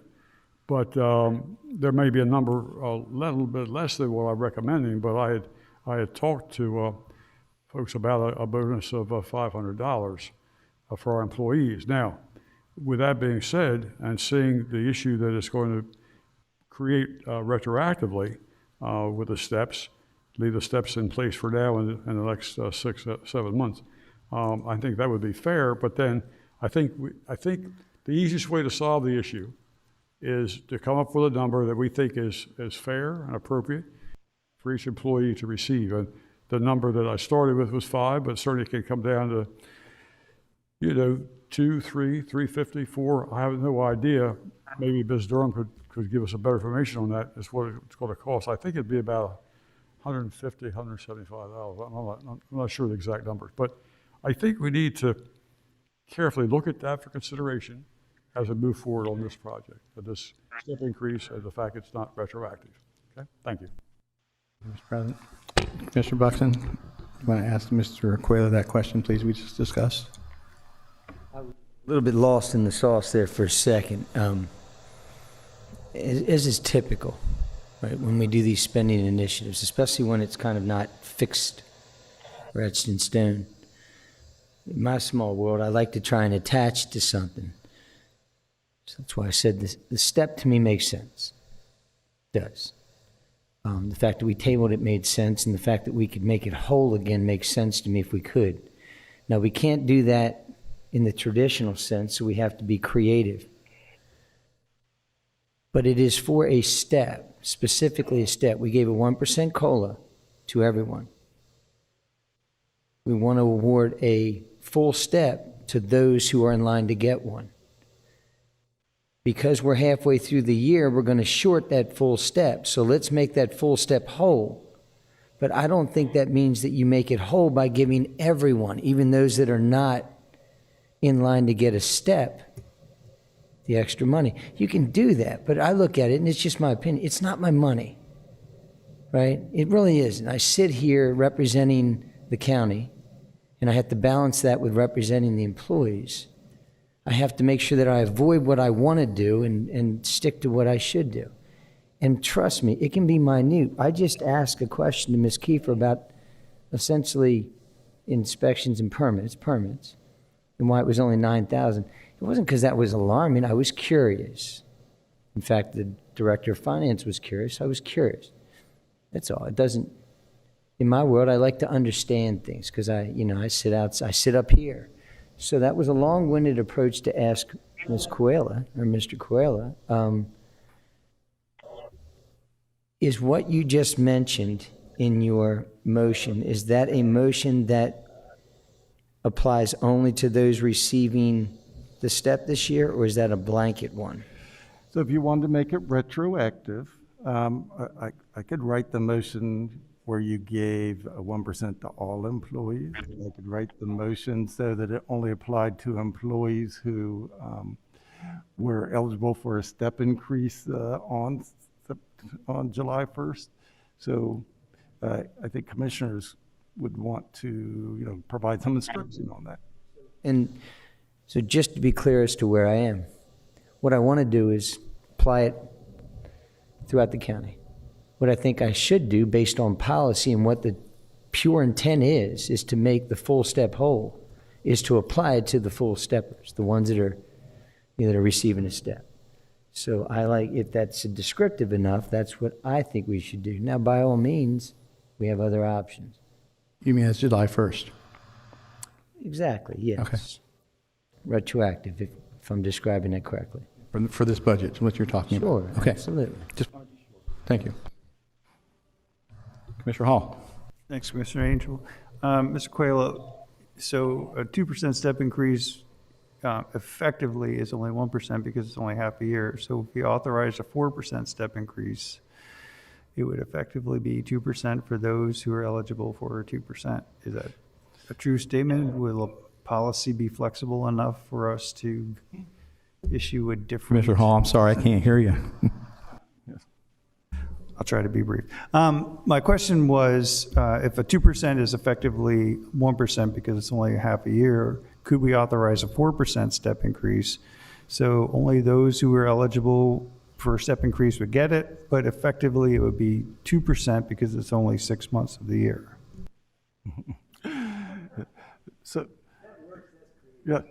Speaker 1: But there may be a number a little bit less than what I'm recommending, but I had talked to folks about a bonus of $500 for our employees. Now, with that being said, and seeing the issue that it's going to create retroactively with the steps, leave the steps in place for now and in the next 6, 7 months. I think that would be fair, but then I think the easiest way to solve the issue is to come up with a number that we think is fair and appropriate for each employee to receive. And the number that I started with was 5, but certainly it can come down to, 2, 3, 350, 4. I have no idea. Maybe Ms. Durham could give us a better information on that as what it's going to cost. I think it'd be about $150, $175. I'm not sure the exact numbers, but I think we need to carefully look at that for consideration as we move forward on this project, this step increase and the fact it's not retroactive. Okay, thank you.
Speaker 8: Mr. President. Commissioner Buxton, you want to ask Mr. Aquila that question, please, we just discussed?
Speaker 6: A little bit lost in the sauce there for a second. As is typical, right, when we do these spending initiatives, especially when it's kind of not fixed or etched in stone. In my small world, I like to try and attach to something. So that's why I said the step to me makes sense. It does. The fact that we tabled it made sense, and the fact that we could make it whole again makes sense to me if we could. Now, we can't do that in the traditional sense, so we have to be creative. But it is for a step, specifically a step. We gave a 1% COLA to everyone. We want to award a full step to those who are in line to get one. Because we're halfway through the year, we're going to short that full step. So let's make that full step whole. But I don't think that means that you make it whole by giving everyone, even those that are not in line to get a step, the extra money. You can do that, but I look at it, and it's just my opinion. It's not my money, right? It really isn't. I sit here representing the county, and I have to balance that with representing the employees. I have to make sure that I avoid what I want to do and stick to what I should do. And trust me, it can be minute. I just asked a question to Ms. Kiefer about essentially inspections and permits, and why it was only 9,000. It wasn't because that was alarming. I was curious. In fact, the director of finance was curious. I was curious. That's all. It doesn't, in my world, I like to understand things because I sit up here. So that was a long-winded approach to ask Ms. Coelho, or Mr. Coelho, is what you just mentioned in your motion, is that a motion that applies only to those receiving the step this year, or is that a blanket one?
Speaker 10: So if you wanted to make it retroactive, I could write the motion where you gave 1% to all employees. I could write the motion so that it only applied to employees who were eligible for a step increase on July 1st. So I think commissioners would want to, provide some instruction on that.
Speaker 6: And so just to be clear as to where I am, what I want to do is apply it throughout the county. What I think I should do based on policy and what the pure intent is to make the full step whole, is to apply it to the full steppers, the ones that are receiving a step. So if that's descriptive enough, that's what I think we should do. Now, by all means, we have other options.
Speaker 8: You mean it's July 1st?
Speaker 6: Exactly, yes.
Speaker 8: Okay.
Speaker 6: Retroactive, if I'm describing it correctly.
Speaker 8: For this budget, what you're talking
Speaker 6: Sure,
Speaker 8: about? Okay.
Speaker 6: absolutely.
Speaker 8: Thank you. Commissioner Hall.
Speaker 3: Thanks, Commissioner Angel. Mr. Coelho, so a 2% step increase effectively is only 1% because it's only half a year. So if we authorize a 4% step increase, it would effectively be 2% for those who are eligible for 2%. Is that a true statement? Will a policy be flexible enough for us to issue a different?
Speaker 8: Commissioner Hall, I'm sorry, I can't hear you.
Speaker 3: I'll try to be brief. My question was, if a 2% is effectively 1% because it's only half a year, could we authorize a 4% step increase? So only those who are eligible for a step increase would get it, but effectively it would be 2% because it's only 6 months of the year.
Speaker 10: So, yeah.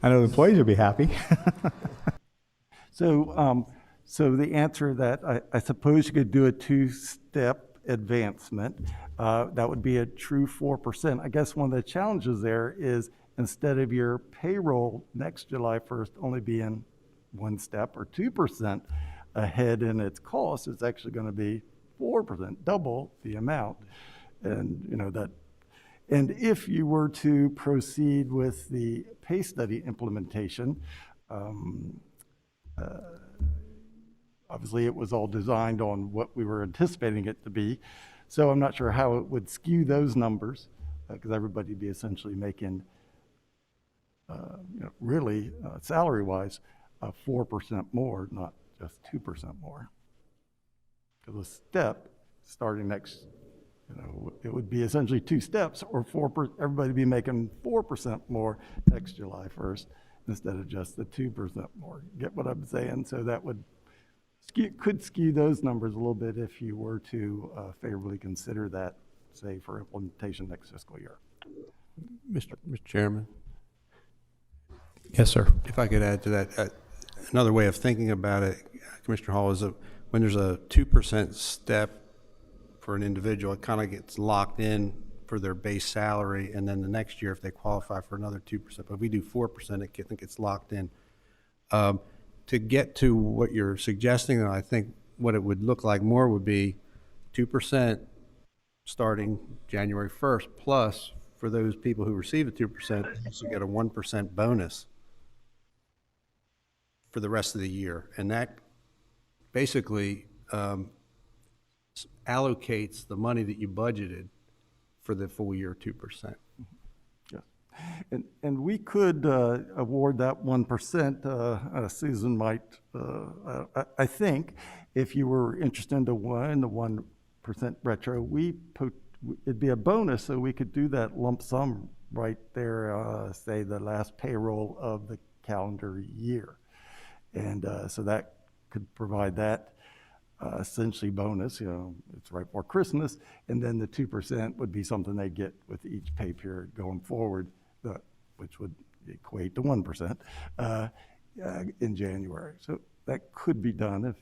Speaker 8: I know the employees would be happy.
Speaker 10: So the answer to that, I suppose you could do a two-step advancement. That would be a true 4%. I guess one of the challenges there is instead of your payroll next July 1st only being 1 step or 2% ahead in its cost, it's actually going to be 4%, double the amount. And and if you were to proceed with the pay study implementation, obviously it was all designed on what we were anticipating it to be. So I'm not sure how it would skew those numbers because everybody would be essentially making, really salary-wise, 4% more, not just 2% more. Because a step starting next, it would be essentially 2 steps or 4%. Everybody would be making 4% more next July 1st instead of just the 2% more. Get what I'm saying? So that could skew those numbers a little bit if you were to favorably consider that, say, for implementation next fiscal year.
Speaker 2: Mr. Chairman,
Speaker 8: Yes, sir.
Speaker 2: if I could add to that, another way of thinking about it, Commissioner Hall, is that when there's a 2% step for an individual, it kind of gets locked in for their base salary, and then the next year, if they qualify for another 2%, but if we do 4%, I think it's locked in. To get to what you're suggesting, I think what it would look like more would be 2% starting January 1st, plus for those people who receive the 2%, you get a 1% bonus for the rest of the year. And that basically allocates the money that you budgeted for the full year 2%.
Speaker 10: Yeah. And we could award that 1%. Susan might, I think, if you were interested in the 1% retro, it'd be a bonus, so we could do that lump sum right there, say the last payroll of the calendar year. And so that could provide that essentially bonus, it's right before Christmas, and then the 2% would be something they get with each pay period going forward, which would equate to 1% in January. So that could be done if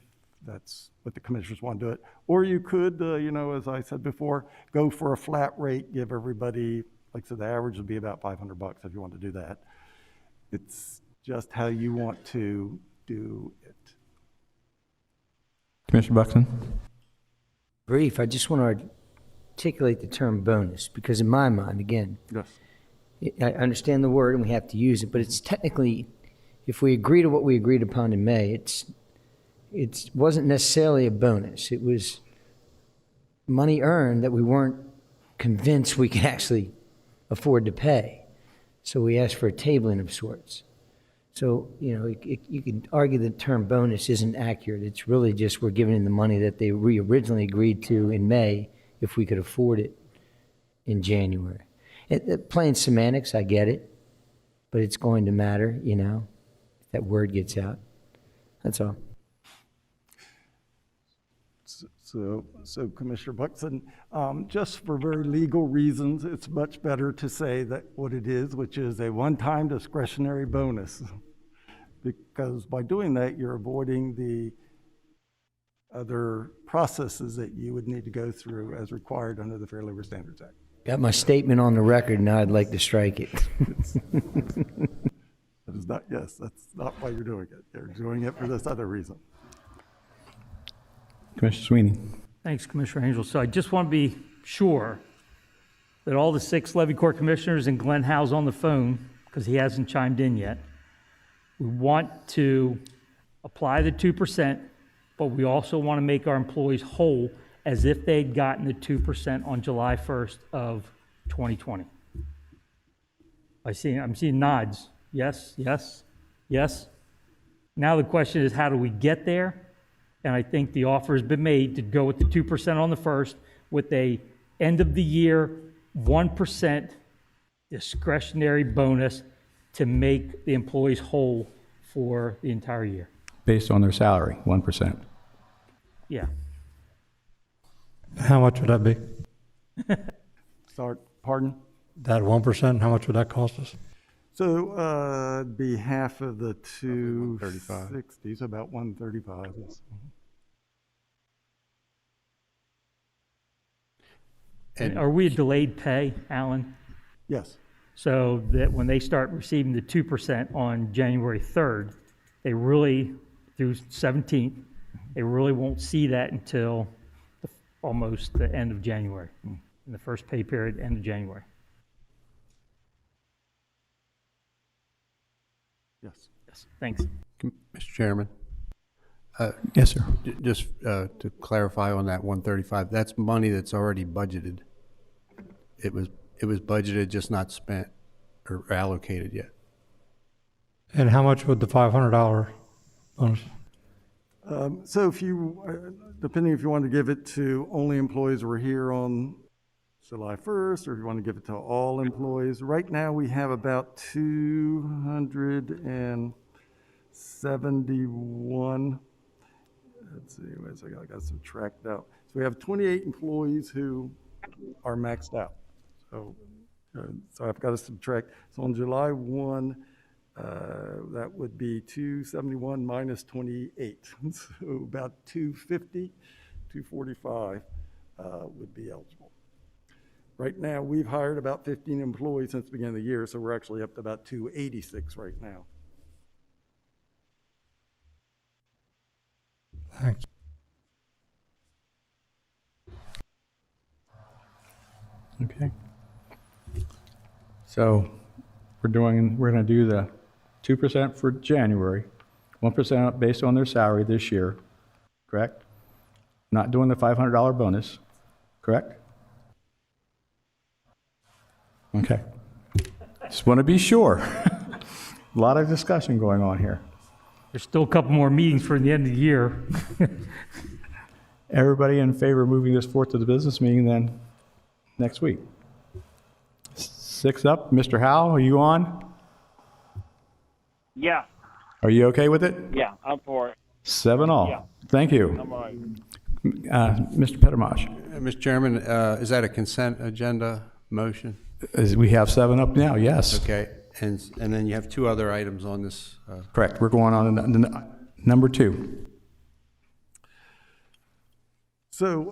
Speaker 10: that's what the commissioners want to do it. Or you could, as I said before, go for a flat rate, give everybody, like I said, the average would be about $500 if you want to do that. It's just how you want to do it.
Speaker 8: Commissioner Buxton?
Speaker 6: Brief, I just want to articulate the term bonus, because in my mind, again,
Speaker 10: Yes.
Speaker 6: I understand the word and we have to use it, but it's technically, if we agree to what we agreed upon in May, it wasn't necessarily a bonus. It was money earned that we weren't convinced we could actually afford to pay. So we asked for a tabling of sorts. So, you can argue the term bonus isn't accurate. It's really just we're giving them the money that we originally agreed to in May if we could afford it in January. Plain semantics, I get it, but it's going to matter, if that word gets out. That's all.
Speaker 10: So Commissioner Buxton, just for very legal reasons, it's much better to say that what it is, which is a one-time discretionary bonus. Because by doing that, you're avoiding the other processes that you would need to go through as required under the Fair Labor Standards Act.
Speaker 6: Got my statement on the record, now I'd like to strike it.
Speaker 10: That is not, yes, that's not why you're doing it. You're doing it for this other reason.
Speaker 8: Commissioner Sweeney?
Speaker 5: Thanks, Commissioner Angel. So I just want to be sure that all the 6 Levy Court commissioners and Glenn Howe's on the phone, because he hasn't chimed in yet. We want to apply the 2%, but we also want to make our employees whole as if they'd gotten the 2% on July 1st of 2020. I'm seeing nods. Yes, yes, yes. Now the question is, how do we get there? And I think the offer has been made to go with the 2% on the first with a end of the year 1% discretionary bonus to make the employees whole for the entire year.
Speaker 8: Based on their salary, 1%.
Speaker 5: Yeah.
Speaker 11: How much would that be?
Speaker 10: Pardon?
Speaker 11: That 1%, how much would that cost us?
Speaker 10: So it'd be half of the 260, so about 135. Yes.
Speaker 5: And are we a delayed pay, Alan?
Speaker 10: Yes.
Speaker 5: So that when they start receiving the 2% on January 3rd, they really, through 17th, they really won't see that until almost the end of January, in the first pay period, end of January.
Speaker 10: Yes.
Speaker 5: Yes, thanks.
Speaker 2: Mr. Chairman,
Speaker 8: Yes, sir.
Speaker 2: just to clarify on that 135, that's money that's already budgeted. It was budgeted, just not spent or allocated yet.
Speaker 11: And how much would the $500 bonus?
Speaker 10: So if you, depending if you want to give it to only employees who are here on July 1st, or if you want to give it to all employees, right now we have about 271. Let's see, I got subtract out. So we have 28 employees who are maxed out. So I've got to subtract. So on July 1, that would be 271 minus 28. So about 250, 245 would be eligible. Right now, we've hired about 15 employees since the beginning of the year, so we're actually up to about 286 right now.
Speaker 11: Thanks.
Speaker 8: Okay. So we're going to do the 2% for January, 1% based on their salary this year, correct? Not doing the $500 bonus, correct? Okay. Just want to be sure. A lot of discussion going on here.
Speaker 5: There's still a couple more meetings for the end of the year.
Speaker 8: Everybody in favor of moving this forth to the business meeting then next week? 6 up. Mr. Howell, are you on?
Speaker 9: Yeah,
Speaker 8: Are you okay with it?
Speaker 9: yeah, I'm for it.
Speaker 8: 7 all.
Speaker 9: Yeah.
Speaker 8: Thank you.
Speaker 9: I'm all right.
Speaker 8: Mr. Pettermaj,
Speaker 2: Mr. Chairman, is that a consent agenda motion?
Speaker 8: we have 7 up now, yes.
Speaker 2: Okay, and then you have 2 other items on this.
Speaker 8: Correct. We're going on to number 2.
Speaker 10: So,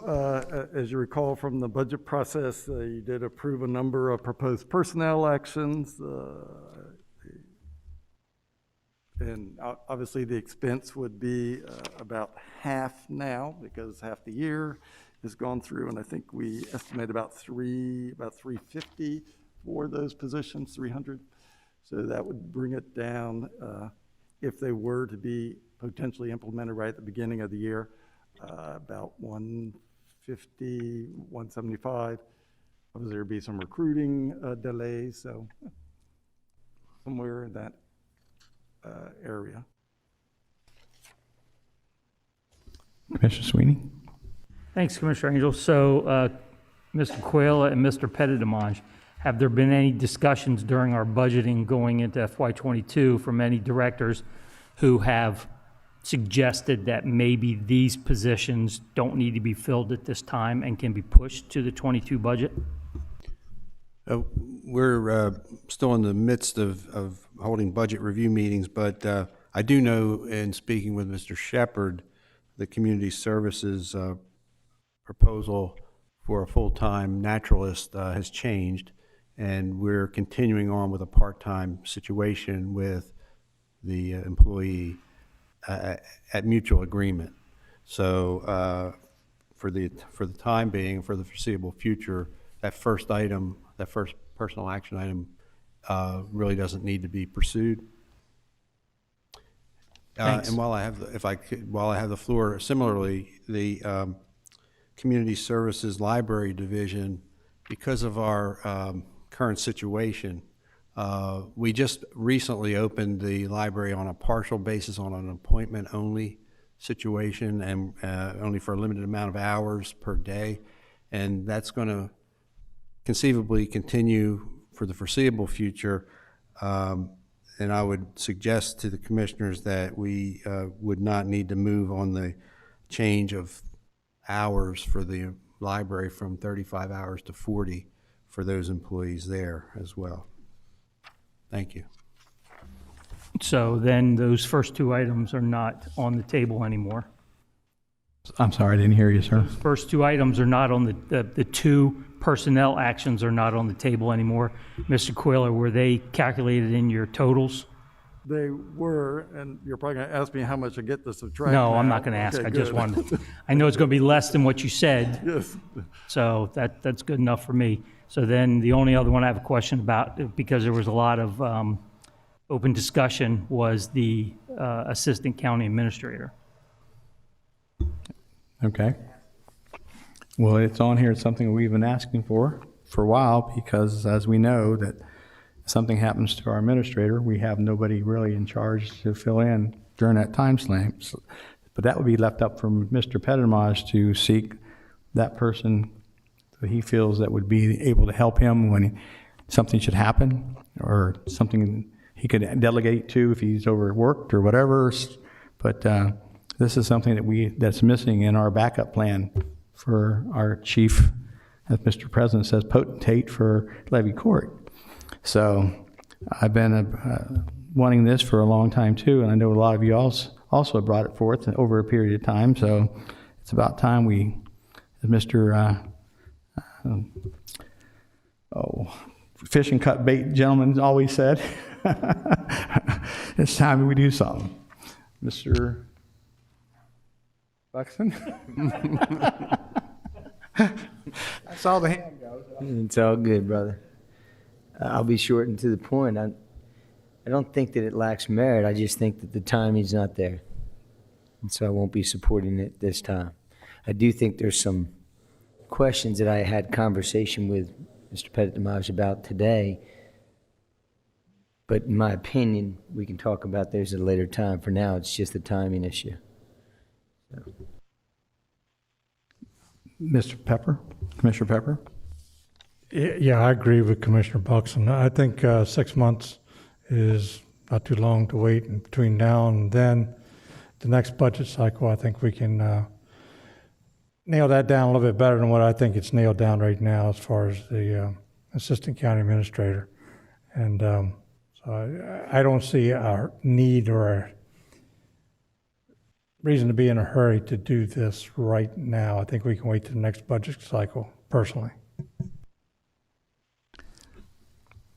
Speaker 10: as you recall from the budget process, you did approve a number of proposed personnel actions. And obviously, the expense would be about half now, because half the year has gone through, and I think we estimate about 350 for those positions, 300. So that would bring it down, if they were to be potentially implemented right at the beginning of the year, about 150, 175. Obviously, there'd be some recruiting delays, so somewhere in that area.
Speaker 8: Commissioner Sweeney?
Speaker 5: Thanks, Commissioner Angel. So, Mr. Quayle and Mr. Pettitomage, have there been any discussions during our budgeting going into FY22 from any directors who have suggested that maybe these positions don't need to be filled at this time and can be pushed to the 22 budget?
Speaker 2: We're still in the midst of holding budget review meetings, but I do know, in speaking with Mr. Shepherd, the community services proposal for a full-time naturalist has changed, and we're continuing on with a part-time situation with the employee at mutual agreement. So for the time being, for the foreseeable future, that first personal action item really doesn't need to be pursued.
Speaker 5: Thanks.
Speaker 2: And while I have the floor, similarly, the Community Services Library Division, because of our current situation, we just recently opened the library on a partial basis, on an appointment-only situation, and only for a limited amount of hours per day, and that's going to conceivably continue for the foreseeable future. And I would suggest to the commissioners that we would not need to move on the change of hours for the library from 35 hours to 40 for those employees there as well. Thank you.
Speaker 5: So then those first 2 items are not on the table anymore.
Speaker 8: I'm sorry, I didn't hear you, sir.
Speaker 5: First 2 items are not on the 2 personnel actions are not on the table anymore. Mr. Quiller, were they calculated in your totals?
Speaker 10: They were, and you're probably going to ask me how much I get to subtract.
Speaker 5: No, I'm
Speaker 10: now.
Speaker 5: not going to ask.
Speaker 10: Okay,
Speaker 5: I just
Speaker 10: good.
Speaker 5: wanted, I know it's going to be less than what you said,
Speaker 10: Yes.
Speaker 5: so that's good enough for me. So then the only other one I have a question about, because there was a lot of open discussion, was the Assistant County Administrator.
Speaker 8: Okay. Well, it's on here. It's something we've been asking for a while, because as we know that if something happens to our administrator, we have nobody really in charge to fill in during that time frame. So, but that would be left up from Mr. Pettermaj to seek that person that he feels that would be able to help him when something should happen, or something he could delegate to if he's overworked or whatever. But this is something that's missing in our backup plan for our chief, as Mr. President says, potentate for Levy Court. So I've been wanting this for a long time too, and I know a lot of you also brought it forth over a period of time. So it's about time we, as Mr. Fish and cut bait gentleman always said, it's time we do something. Mr. Buxton? I saw the hand go.
Speaker 6: It's all good, brother. I'll be short and to the point. I don't think that it lacks merit. I just think that the timing's not there. And so I won't be supporting it this time. I do think there's some questions that I had conversation with Mr. Pettit-Demage about today But in my opinion, we can talk about those at a later time. For now, it's just a timing issue.
Speaker 8: Mr. Pepper, Commissioner Pepper?
Speaker 11: Yeah, I agree with Commissioner Buxton. I think 6 months is not too long to wait. And between now and then, the next budget cycle, I think we can nail that down a little bit better than what I think it's nailed down right now as far as the Assistant County Administrator. And so I don't see our need or a reason to be in a hurry to do this right now. I think we can wait to the next budget cycle, personally.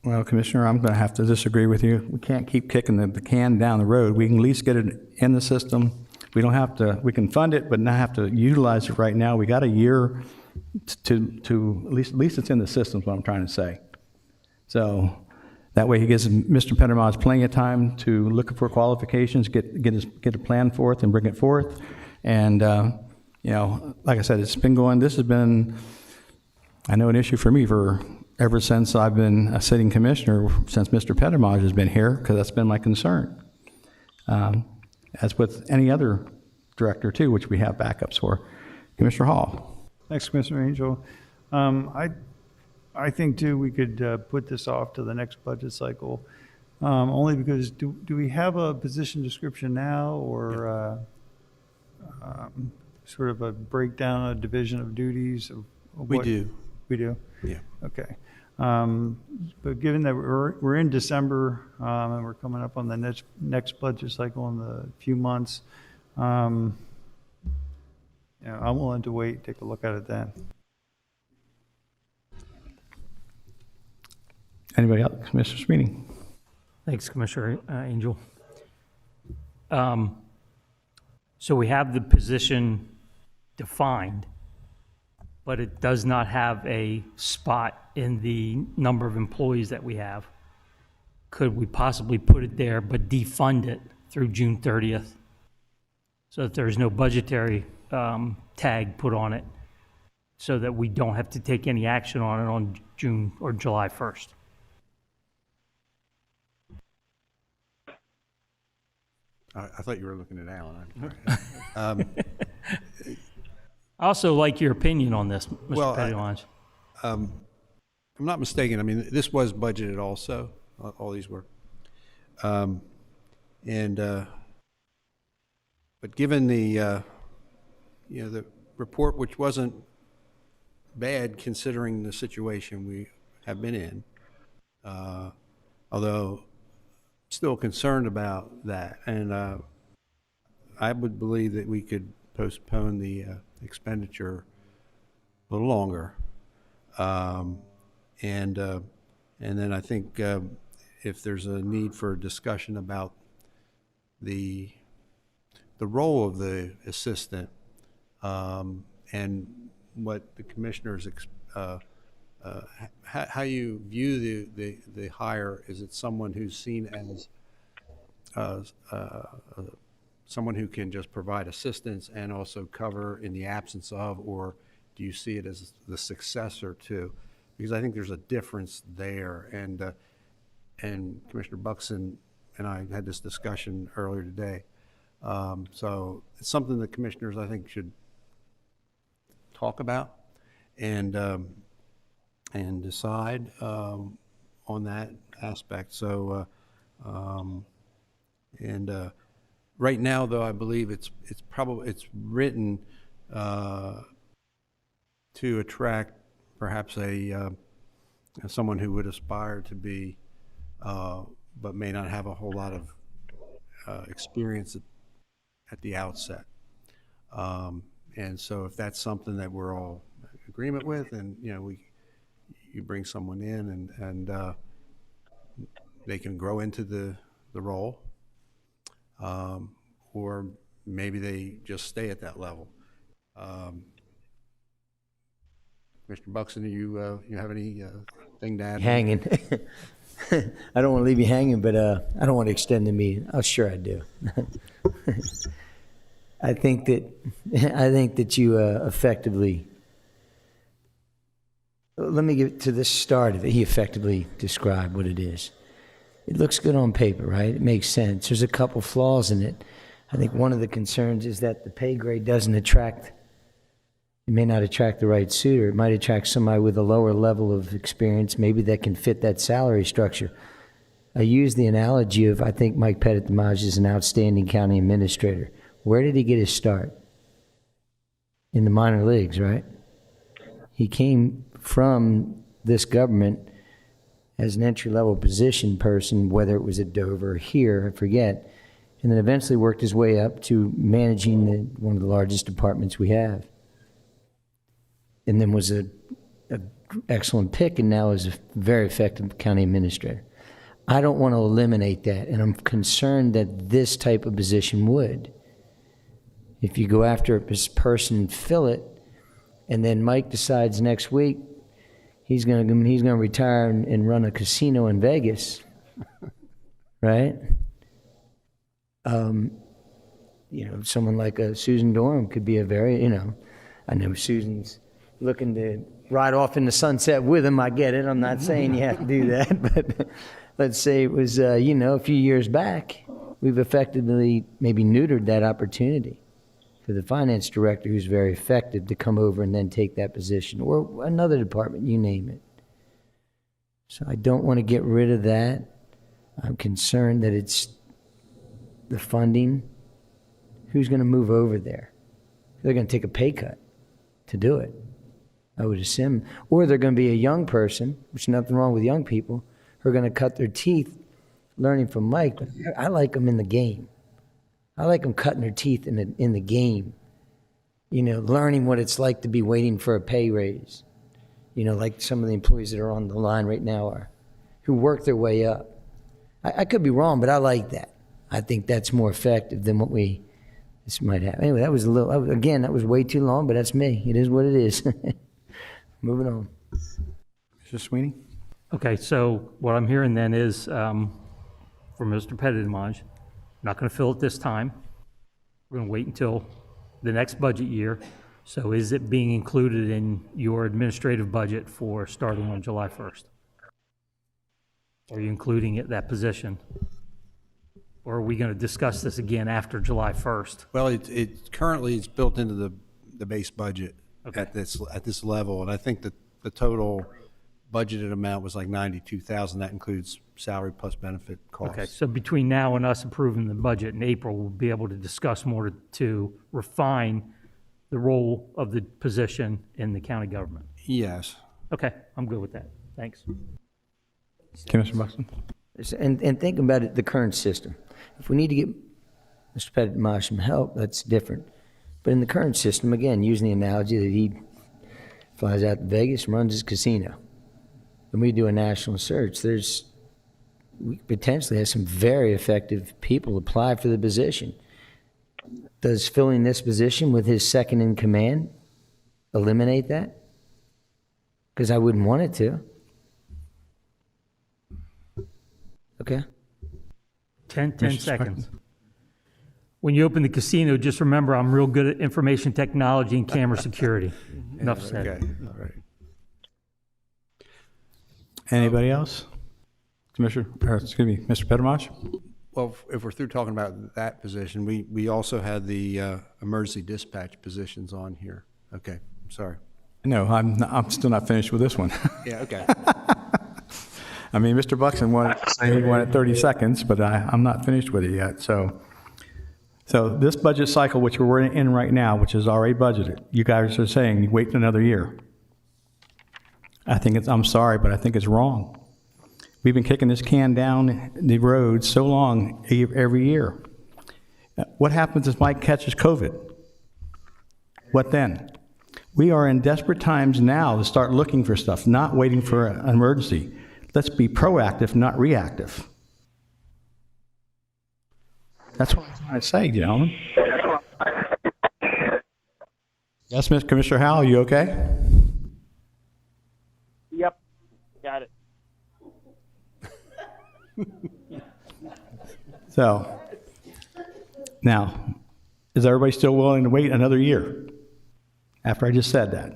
Speaker 8: Well, Commissioner, I'm going to have to disagree with you. We can't keep kicking the can down the road. We can at least get it in the system. We don't have to, we can fund it, but not have to utilize it right now. We got a year to at least it's in the system, is what I'm trying to say. So that way he gives Mr. Pendermos plenty of time to look for qualifications, get a plan forth and bring it forth. And, you know, like I said, it's been going, this has been, I know, an issue for me for ever since I've been a sitting commissioner, since Mr. Pendermos has been here, because that's been my concern. As with any other director too, which we have backups for. Commissioner Hall.
Speaker 3: Thanks, Commissioner Angel. I think too, we could put this off to the next budget cycle, only because do we have a position description now, or sort of a breakdown, a division of duties?
Speaker 2: We do.
Speaker 3: We do?
Speaker 2: Yeah.
Speaker 3: Okay. But given that we're in December, and we're coming up on the next budget cycle in a few months, you know, I'm willing to wait, take a look at it then.
Speaker 8: Anybody else? Commissioner Sweeney.
Speaker 5: Thanks, Commissioner Angel. So we have the position defined, but it does not have a spot in the number of employees that we have. Could we possibly put it there but defund it through June 30th so that there's no budgetary tag put on it, so that we don't have to take any action on it on June or July 1st?
Speaker 2: I thought you were looking at Alan.
Speaker 5: I also like your opinion on this, Mr.
Speaker 2: Well,
Speaker 5: Pettylange.
Speaker 2: If I'm not mistaken, I mean, this was budgeted also, all these were. But given the, you know, the report, which wasn't bad considering the situation we have been in, although still concerned about that. And I would believe that we could postpone the expenditure a little longer. And then I think if there's a need for discussion about the role of the assistant, and what the commissioners, how you view the hire. Is it someone who's seen as someone who can just provide assistance and also cover in the absence of, or do you see it as the successor to? Because I think there's a difference there. And Commissioner Buxton and I had this discussion earlier today. So it's something that commissioners, I think, should talk about and decide on that aspect. So, right now, though, I believe it's written to attract perhaps someone who would aspire to be, but may not have a whole lot of experience at the outset. And so, if that's something that we're all in agreement with, and you know, you bring someone in and they can grow into the role. Or maybe they just stay at that level. Mr. Buxton, do you have any thing to add?
Speaker 6: Hanging. I don't want to leave you hanging, but I don't want to extend the meeting. Oh, sure I do. I think that you effectively. Let me get to the start of it. He effectively described what it is. it looks good on paper, right? It makes sense. There's a couple flaws in it. I think one of the concerns is that the pay grade doesn't attract, it may not attract the right suitor. It might attract somebody with a lower level of experience, maybe that can fit that salary structure. I use the analogy of, I think Mike Pettit-Damage is an outstanding county administrator. Where did he get his start? In the minor leagues, right? He came from this government as an entry-level position person, whether it was at Dover or here, I forget, and then eventually worked his way up to managing one of the largest departments we have. And then was a excellent pick, and now is a very effective county administrator. I don't want to eliminate that, and I'm concerned that this type of position would. If you go after this person and fill it, and then Mike decides next week he's going to retire and run a casino in Vegas, right? Someone like a Susan Dorham could be a very, I know Susan's looking to ride off in the sunset with him. I get it. I'm not saying you have to do that, but let's say it was, a few years back, we've effectively maybe neutered that opportunity for the finance director, who's very effective, to come over and then take that position, or another department, you name it. So I don't want to get rid of that. I'm concerned that it's the funding. Who's going to move over there? They're going to take a pay cut to do it, I would assume. Or they're going to be a young person, which is nothing wrong with young people, who are going to cut their teeth learning from Mike. But I like them in the game. I like them cutting their teeth in the game, learning what it's like to be waiting for a pay raise, like some of the employees that are on the line right now are, who work their way up. I could be wrong, but I like that. I think that's more effective than what this might have. Anyway, that was that was way too long, but that's me. It is what it is. Moving on.
Speaker 8: Mr. Sweeney?
Speaker 5: Okay, so what I'm hearing then is, from Mr. Pettit-Damage, not going to fill it this time. We're going to wait until the next budget year. So is it being included in your administrative budget for starting on July 1st? Are you including that position? Or are we going to discuss this again after July 1st?
Speaker 2: Well, currently it's built into the base budget
Speaker 5: Okay.
Speaker 2: at this level, and I think that the total budgeted amount was like $92,000. That includes salary plus benefit costs.
Speaker 5: Okay, so between now and us approving the budget in April, we'll be able to discuss more to refine the role of the position in the county government.
Speaker 2: Yes.
Speaker 5: Okay, I'm good with that. Thanks.
Speaker 8: Okay, Mr. Buxton?
Speaker 6: And think about it, the current system. If we need to get Mr. Pettit-Damage some help, that's different. But in the current system, again, using the analogy that he flies out to Vegas and runs his casino, and we do a national search, we potentially have some very effective people apply for the position. Does filling this position with his second in command eliminate that? Because I wouldn't want it to. Okay.
Speaker 5: 10
Speaker 8: Mr.
Speaker 5: seconds. When you open the casino, just remember I'm real good at information technology and camera security. Enough said.
Speaker 2: Okay, all right.
Speaker 8: Anybody else? Mr. Pettit-Damage?
Speaker 2: Well, if we're through talking about that position, we also had the emergency dispatch positions on here. Okay, I'm sorry.
Speaker 8: No, I'm still not finished with this one.
Speaker 2: Yeah, okay.
Speaker 8: I mean, Mr. Buxton wanted 30 seconds, but I'm not finished with it yet. So this budget cycle, which we're in right now, which is already budgeted, you guys are saying wait another year. I'm sorry, but I think it's wrong. We've been kicking this can down the road so long every year. What happens if Mike catches COVID? What then? We are in desperate times now to start looking for stuff, not waiting for an emergency. Let's be proactive, not reactive. That's what I'm trying to say, gentlemen. Yes, Mr. Commissioner Howell, you okay?
Speaker 9: Yep, got it.
Speaker 8: So, now, is everybody still willing to wait another year after I just said that?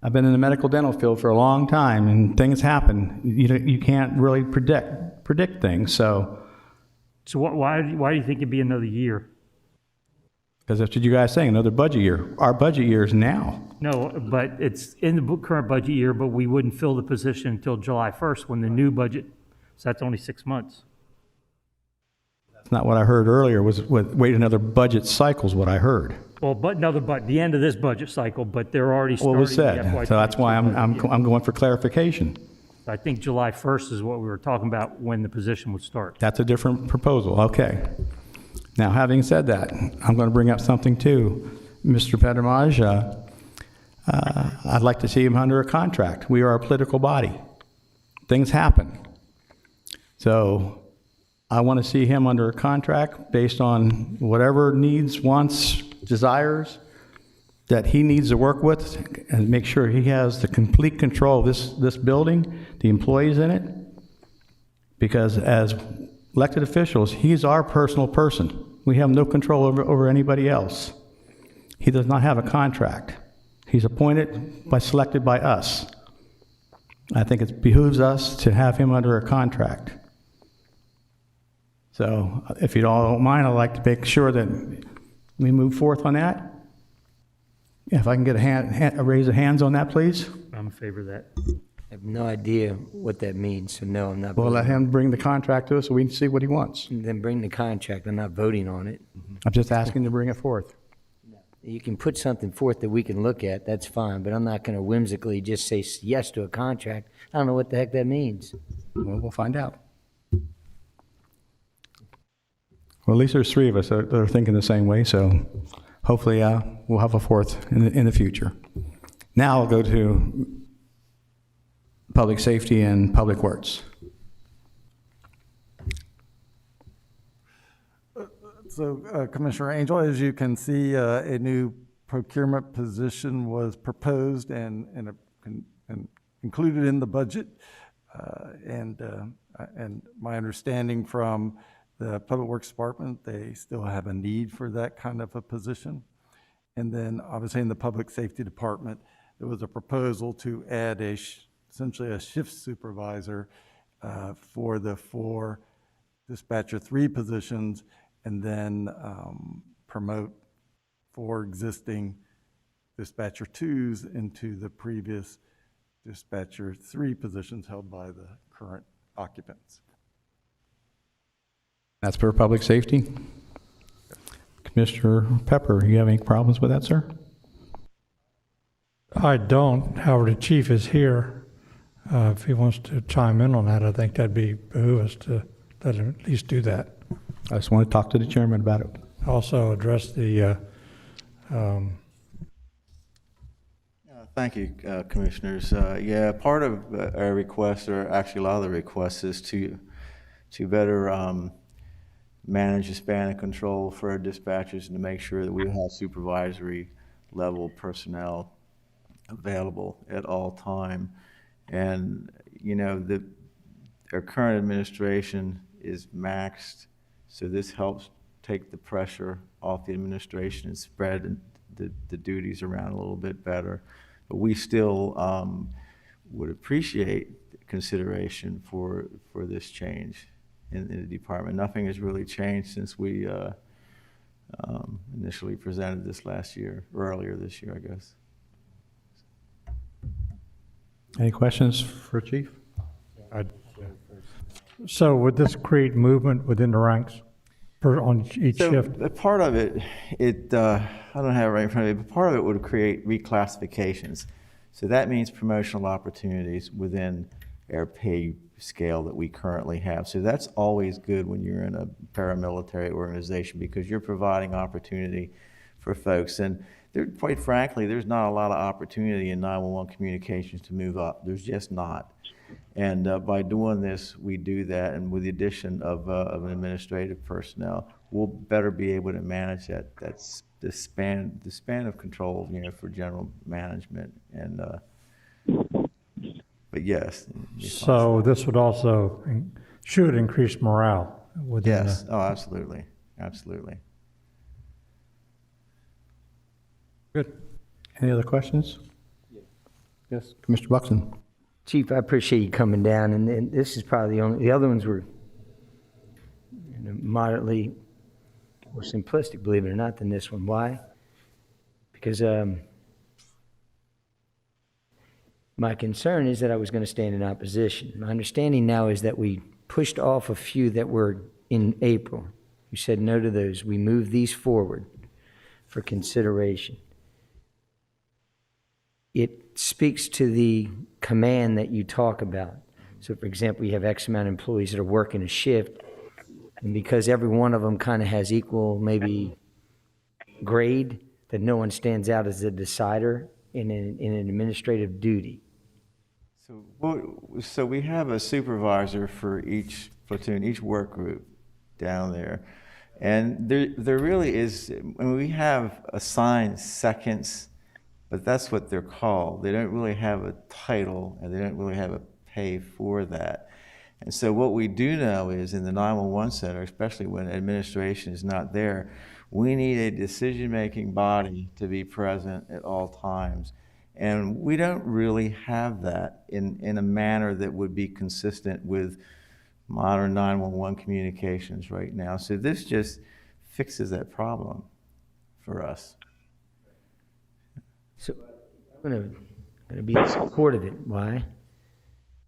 Speaker 8: I've been in the medical dental field for a long time, and things happen. You can't really predict predict things. So,
Speaker 5: So why do you think it'd be another year?
Speaker 8: because that's what you guys saying, another budget year. Our budget year is now.
Speaker 5: No, but it's in the current budget year, but we wouldn't fill the position until July 1st when the new budget, so that's only 6 months.
Speaker 8: That's not what I heard earlier, was wait another budget cycle is what I heard.
Speaker 5: Well, the end of this budget cycle, but they're already
Speaker 8: What
Speaker 5: starting
Speaker 8: was
Speaker 5: the
Speaker 8: said.
Speaker 5: FY22
Speaker 8: So that's why I'm
Speaker 5: budget.
Speaker 8: going for clarification.
Speaker 5: I think July 1st is what we were talking about when the position would start.
Speaker 8: That's a different proposal, okay. Now, having said that, I'm going to bring up something too. Mr. Pedramaj, I'd like to see him under a contract. We are a political body. Things happen. So I want to see him under a contract based on whatever needs, wants, desires that he needs to work with, and make sure he has the complete control of this building, the employees in it. Because as elected officials, he's our personal person. We have no control over anybody else. He does not have a contract. He's selected by us. I think it behooves us to have him under a contract. So if you don't mind, I'd like to make sure that we move forth on that. Yeah, if I can get a raise of hands on that, please.
Speaker 5: I'm in favor of that.
Speaker 6: I have no idea what that means, so no, I'm not.
Speaker 8: We'll let
Speaker 6: voting.
Speaker 8: him bring the contract to us so we can see what he wants.
Speaker 6: Then bring the contract, I'm not voting on it.
Speaker 8: I'm just asking to bring it forth.
Speaker 6: You can put something forth that we can look at, that's fine, but I'm not gonna whimsically just say yes to a contract. I don't know what the heck that means.
Speaker 8: Well, we'll find out. Well, at least there's three of us that are thinking the same way, so hopefully we'll have a fourth in the future. Now I'll go to Public Safety and Public Works.
Speaker 10: So, Commissioner Angel, as you can see, a new procurement position was proposed and included in the budget. And my understanding from the Public Works Department, they still have a need for that kind of a position. And then obviously in the Public Safety Department, there was a proposal to add essentially a shift supervisor for the 4 dispatcher 3 positions, and then promote 4 existing dispatcher 2s into the previous dispatcher 3 positions held by the current occupants.
Speaker 8: That's for Public Safety. Commissioner Pepper, you have any problems with that, sir?
Speaker 11: I don't. However, the chief is here. If he wants to chime in on that, I think that'd behoove us to let him at least do that.
Speaker 8: I just want to talk to the chairman about it.
Speaker 11: Also address the,
Speaker 12: Thank you, Commissioners. Yeah, part of our request, or actually a lot of the requests, is to better manage the span of control for our dispatchers and to make sure that we have supervisory level personnel available at all time. And, you know, our current administration is maxed, so this helps take the pressure off the administration and spread the duties around a little bit better. But we still would appreciate consideration for this change in the department. Nothing has really changed since we initially presented this earlier this year, I guess.
Speaker 8: Any questions for Chief?
Speaker 11: so would this create movement within the ranks on each shift?
Speaker 12: So part of it, I don't have it right in front of me, but part of it would create reclassifications. So that means promotional opportunities within our pay scale that we currently have. So that's always good when you're in a paramilitary organization, because you're providing opportunity for folks. And quite frankly, there's not a lot of opportunity in 911 communications to move up. There's just not. And by doing this, we do that. And with the addition of an administrative personnel, we'll better be able to manage the span of control, you know, for general management. And but yes.
Speaker 11: So this would also, should increase morale within
Speaker 12: Yes. Oh, absolutely. Absolutely.
Speaker 8: Good. Any other questions? Yes, Commissioner Buxton.
Speaker 6: Chief, I appreciate you coming down, and this is probably the other ones were and moderately more simplistic, believe it or not, than this one. Why? Because my concern is that I was going to stand in opposition. My understanding now is that we pushed off a few that were in April. You said no to those. We moved these forward for consideration. It speaks to the command that you talk about. So, for example, you have X amount of employees that are working a shift, and because every one of them kind of has equal, maybe, grade, that no one stands out as a decider in an administrative duty.
Speaker 12: So we have a supervisor for each platoon, each work group down there. And there really is, I mean, we have assigned seconds, but that's what they're called. They don't really have a title, and they don't really have a pay for that. And so what we do know is in the 911 center, especially when administration is not there, we need a decision-making body to be present at all times. And we don't really have that in a manner that would be consistent with modern 911 communications right now. So this just fixes that problem for us.
Speaker 6: So I'm going to be in support of it. Why?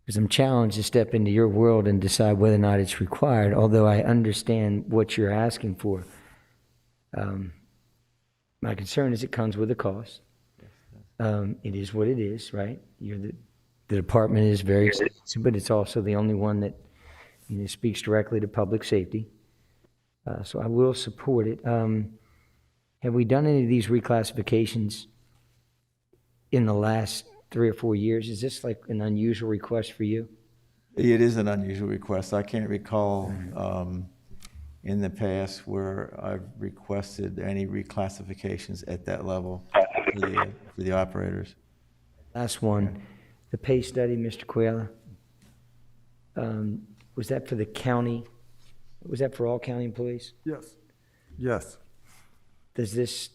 Speaker 6: Because I'm challenged to step into your world and decide whether or not it's required, although I understand what you're asking for. My concern is it comes with a cost. It is what it is, right? The department is very expensive, but it's also the only one that speaks directly to public safety. So I will support it. Have we done any of these reclassifications in the last 3 or 4 years? Is this like an unusual request for you?
Speaker 12: It is an unusual request. I can't recall in the past where I've requested any reclassifications at that level for the operators.
Speaker 6: Last one, the pay study, Mr. Cuella. Was that for the county? Was that for all county employees?
Speaker 10: Yes. Yes.
Speaker 6: Does this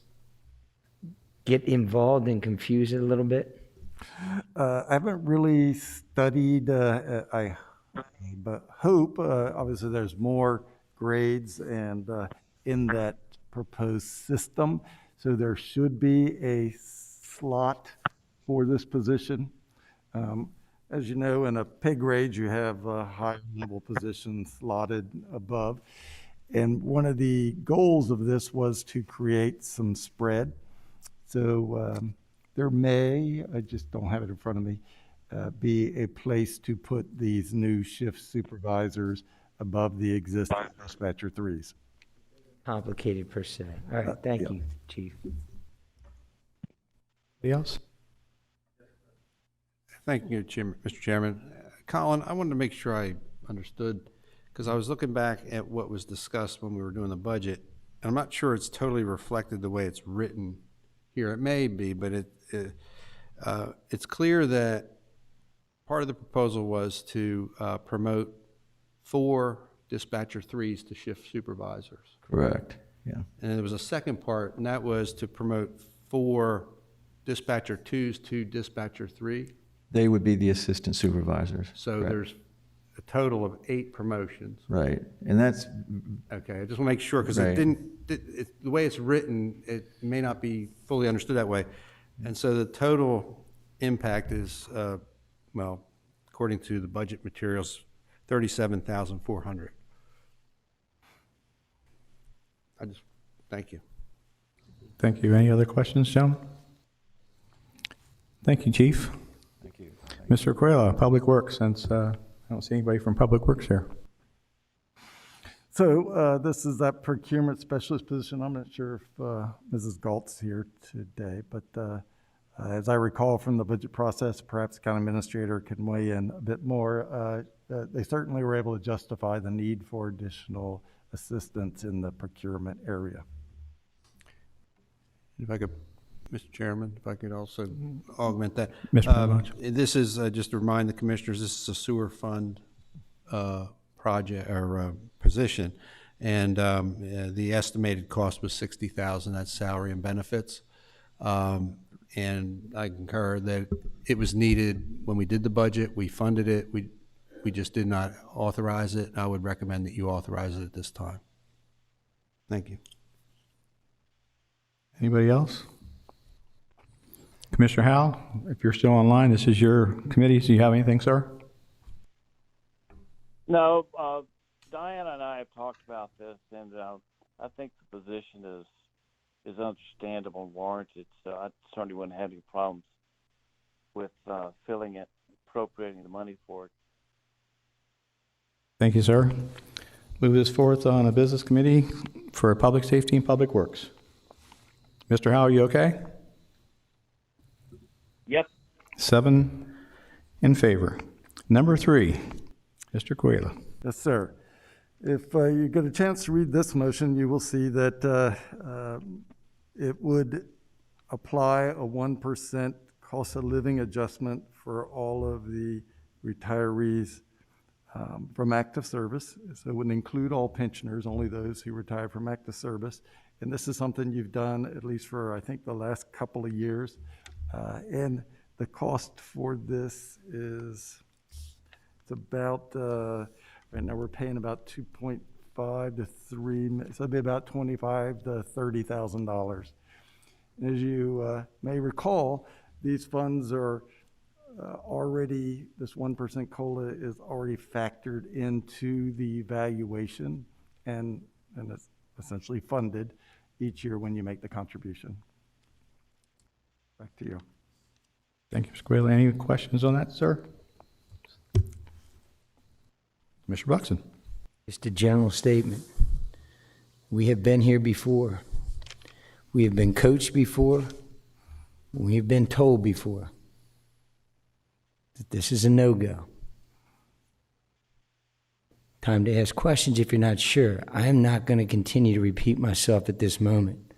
Speaker 6: get involved and confuse it a little bit?
Speaker 10: I haven't really studied, but hope, obviously there's more grades and in that proposed system, so there should be a slot for this position. As you know, in a pay grade, you have high level positions slotted above. And one of the goals of this was to create some spread. So there may, I just don't have it in front of me, be a place to put these new shift supervisors above the existing dispatcher 3s.
Speaker 6: Complicated per se. All right, thank you, Chief.
Speaker 8: Anybody else?
Speaker 2: Thank you, Mr. Chairman. Colin, I wanted to make sure I understood, because I was looking back at what was discussed when we were doing the budget, and I'm not sure it's totally reflected the way it's written here. It may be, but it's clear that part of the proposal was to promote 4 dispatcher 3s to shift supervisors.
Speaker 12: Correct, yeah.
Speaker 2: And there was a second part, and that was to promote 4 dispatcher 2s to dispatcher 3.
Speaker 12: They would be the assistant supervisors.
Speaker 2: So
Speaker 12: correct.
Speaker 2: there's a total of 8 promotions.
Speaker 12: Right, and that's
Speaker 2: Okay, I just want to make sure, because
Speaker 12: Right.
Speaker 2: the way it's written, it may not be fully understood that way. And so the total impact is, well, according to the budget materials, $37,400. Thank you.
Speaker 8: Thank you. Any other questions, gentlemen? Thank you, Chief.
Speaker 12: Thank you.
Speaker 8: Mr. Aquila, Public Works, since I don't see anybody from Public Works here.
Speaker 10: So this is that procurement specialist position. I'm not sure if Mrs. Galt's here today, but as I recall from the budget process, perhaps the county administrator can weigh in a bit more. They certainly were able to justify the need for additional assistance in the procurement area.
Speaker 2: If I could, Mr. Chairman, if I could also augment that.
Speaker 8: Mr. Belmonte.
Speaker 2: This is, just to remind the commissioners, this is a sewer fund project or position. And the estimated cost was $60,000, that's salary and benefits. And I concur that it was needed when we did the budget, we funded it, We just did not authorize it. I would recommend that you authorize it at this time. Thank you.
Speaker 8: Anybody else? Commissioner Howell, if you're still online, this is your committee. Do you have anything, sir?
Speaker 9: No, Diana and I have talked about this, and I think the position is understandable and warranted. So I certainly wouldn't have any problems with filling it, appropriating the money for it.
Speaker 8: Thank you, sir. Move this forth on a business committee for public safety and public works. Mr. Howell, are you okay?
Speaker 9: Yep.
Speaker 8: 7 in favor. Number 3, Mr. Cuela.
Speaker 10: Yes, sir. If you get a chance to read this motion, you will see that it would apply a 1% cost of living adjustment for all of the retirees from active service. So it wouldn't include all pensioners, only those who retire from active service. And this is something you've done at least for, I think, the last couple of years. And the cost for this is, it's about, right now we're paying about 2.5 to 3, so it'd be about $25,000 to $30,000. As you may recall, these funds are already, this 1% COLA is already factored into the valuation and it's essentially funded each year when you make the contribution. Back to you.
Speaker 8: Thank you, Mr. Cuela. Any questions on that, sir? Mr. Buxton.
Speaker 6: Just a general statement. We have been here before. We have been coached before. We have been told before that this is a no-go. Time to ask questions if you're not sure. I am not going to continue to repeat myself at this moment,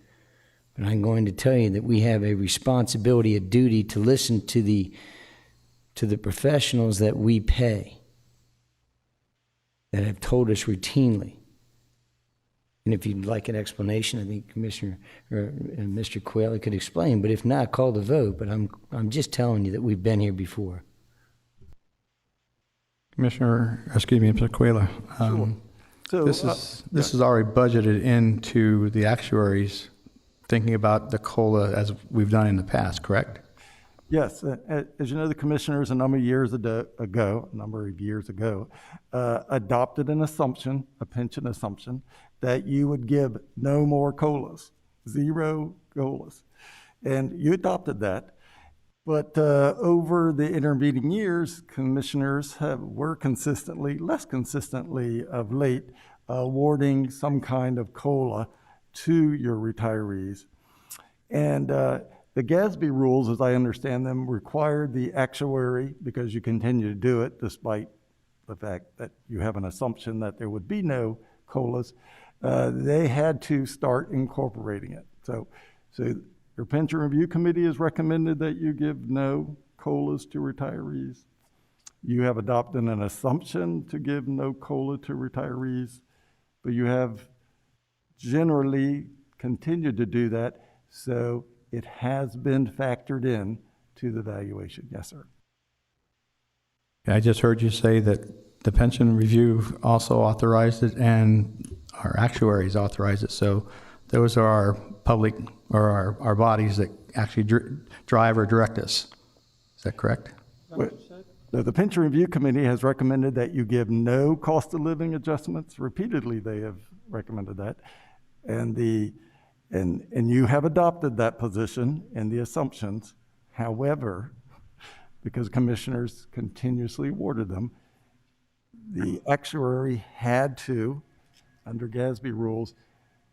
Speaker 6: but I'm going to tell you that we have a responsibility, a duty to listen to the professionals that we pay, that have told us routinely. And if you'd like an explanation, I think Commissioner or Mr. Cuela could explain. But if not, call the vote. But I'm just telling you that we've been here before.
Speaker 8: Mr. Cuela.
Speaker 10: Sure. So,
Speaker 8: this is already budgeted into the actuaries, thinking about the COLA as we've done in the past, correct?
Speaker 10: Yes, as you know, the commissioners a number of years ago, adopted an assumption, a pension assumption, that you would give no more COLAs, 0 COLAs. And you adopted that. But over the intervening years, commissioners were consistently, less consistently of late, awarding some kind of COLA to your retirees. And the GASB rules, as I understand them, required the actuary, because you continue to do it despite the fact that you have an assumption that there would be no COLAs, they had to start incorporating it. So your pension review committee has recommended that you give no COLAs to retirees. You have adopted an assumption to give no COLA to retirees, but you have generally continued to do that. So it has been factored in to the valuation. Yes, sir.
Speaker 8: I just heard you say that the pension review also authorized it and our actuaries authorized it. So those are our public, or our bodies that actually drive or direct us. Is that correct?
Speaker 10: The pension review committee has recommended that you give no cost of living adjustments. Repeatedly, they have recommended that. And you have adopted that position and the assumptions. However, because commissioners continuously awarded them, the actuary had to, under GASB rules,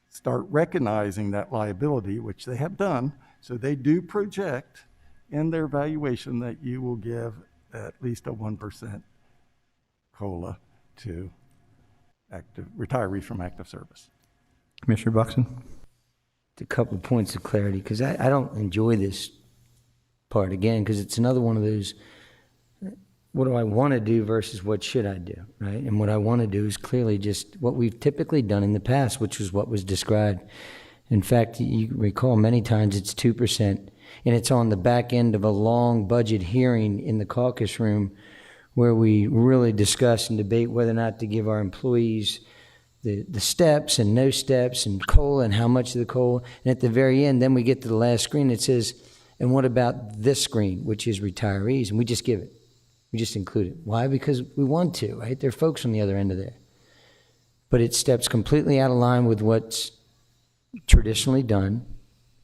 Speaker 10: start recognizing that liability, which they have done. So they do project in their valuation that you will give at least a 1% COLA to retirees from active service.
Speaker 8: Commissioner Buxton?
Speaker 6: A couple of points of clarity, because I don't enjoy this part, again, because it's another one of those, what do I want to do versus what should I do, right? And what I want to do is clearly just what we've typically done in the past, which was what was described. In fact, you recall many times it's 2%, and it's on the back end of a long budget hearing in the caucus room where we really discuss and debate whether or not to give our employees the steps and no steps and COLA and how much of the COLA. And at the very end, then we get to the last screen, it says, and what about this screen, which is retirees? And we just give it. We just include it. Why? Because we want to, right? There are folks on the other end of there. But it steps completely out of line with what's traditionally done.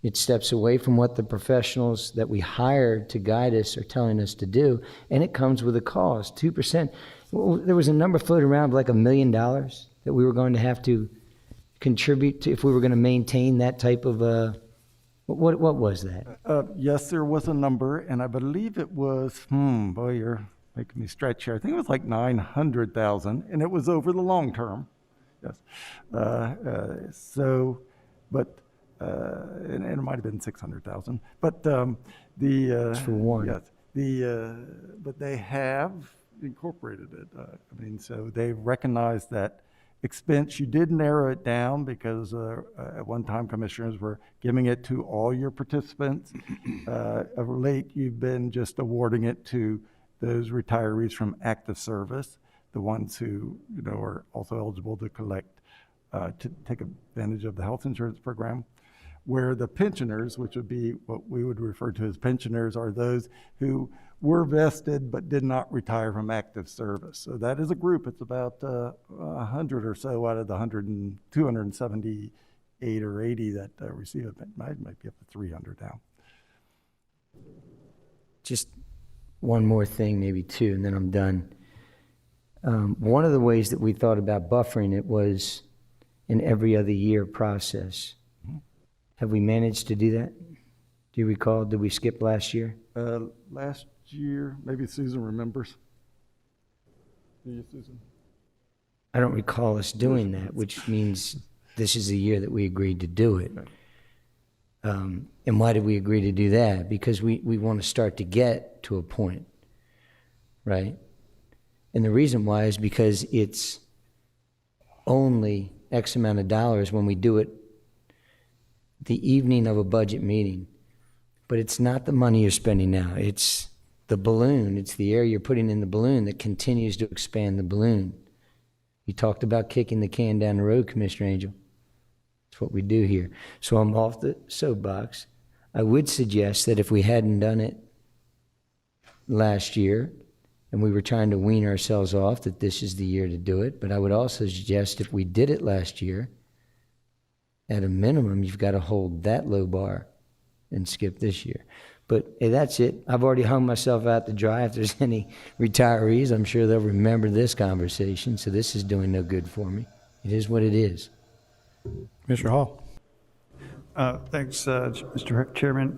Speaker 6: It steps away from what the professionals that we hired to guide us are telling us to do, and it comes with a cost, 2%. Well, there was a number floated around of like $1 million that we were going to have to contribute to if we were going to maintain that type of, what was that?
Speaker 10: Yes, there was a number, and I believe it was, boy, you're making me stretch here. I think it was like 900,000, and it was over the long term. Yes. And it might have been 600,000, but
Speaker 6: It's for one.
Speaker 10: yes, but they have incorporated it. I mean, so they recognize that expense. You did narrow it down because at one time commissioners were giving it to all your participants. Of late, you've been just awarding it to those retirees from active service, the ones who are also eligible to collect to take advantage of the health insurance program. Where the pensioners, which would be what we would refer to as pensioners, are those who were vested but did not retire from active service. So that is a group. It's about 100 or so out of the 278 or 80 that receive it. Might be up to 300 now.
Speaker 6: Just one more thing, maybe two, and then I'm done. One of the ways that we thought about buffering it was an every other year process. Have we managed to do that? Do you recall? Did we skip last year?
Speaker 10: Last year, maybe Susan remembers. Do you, Susan?
Speaker 6: I don't recall us doing that, which means this is the year that we agreed to do it. And why did we agree to do that? Because we want to start to get to a point, right? And the reason why is because it's only X amount of dollars when we do it the evening of a budget meeting. But it's not the money you're spending now. It's the balloon. It's the air you're putting in the balloon that continues to expand the balloon. You talked about kicking the can down the road, Commissioner Angel. That's what we do here. So I'm off the soapbox. I would suggest that if we hadn't done it last year and we were trying to wean ourselves off, that this is the year to do it. But I would also suggest if we did it last year, at a minimum, you've got to hold that low bar and skip this year. But hey, that's it. I've already hung myself out to dry. If there's any retirees, I'm sure they'll remember this conversation. So this is doing no good for me. It is what it is.
Speaker 8: Mr. Hall.
Speaker 3: Thanks, Mr. Chairman.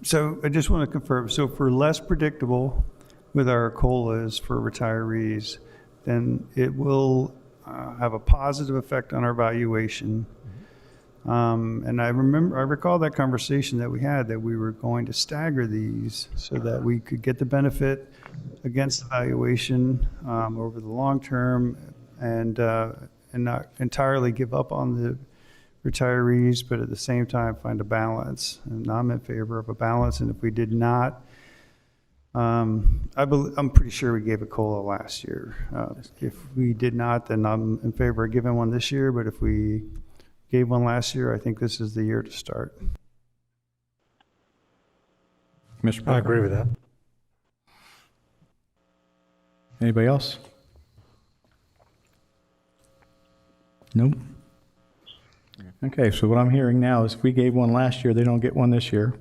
Speaker 3: So I just want to confirm, so if we're less predictable with our COLAs for retirees, then it will have a positive effect on our valuation. And I recall that conversation that we had, that we were going to stagger these so that we could get the benefit against the valuation over the long term, and not entirely give up on the retirees, but at the same time find a balance. And I'm in favor of a balance. And if we did not, I'm pretty sure we gave a COLA last year. If we did not, then I'm in favor of giving one this year. But if we gave one last year, I think this is the year to start.
Speaker 8: Mr. Parker.
Speaker 11: I agree with that.
Speaker 8: Anybody else? Nope. Okay, so what I'm hearing now is if we gave one last year, they don't get one this year.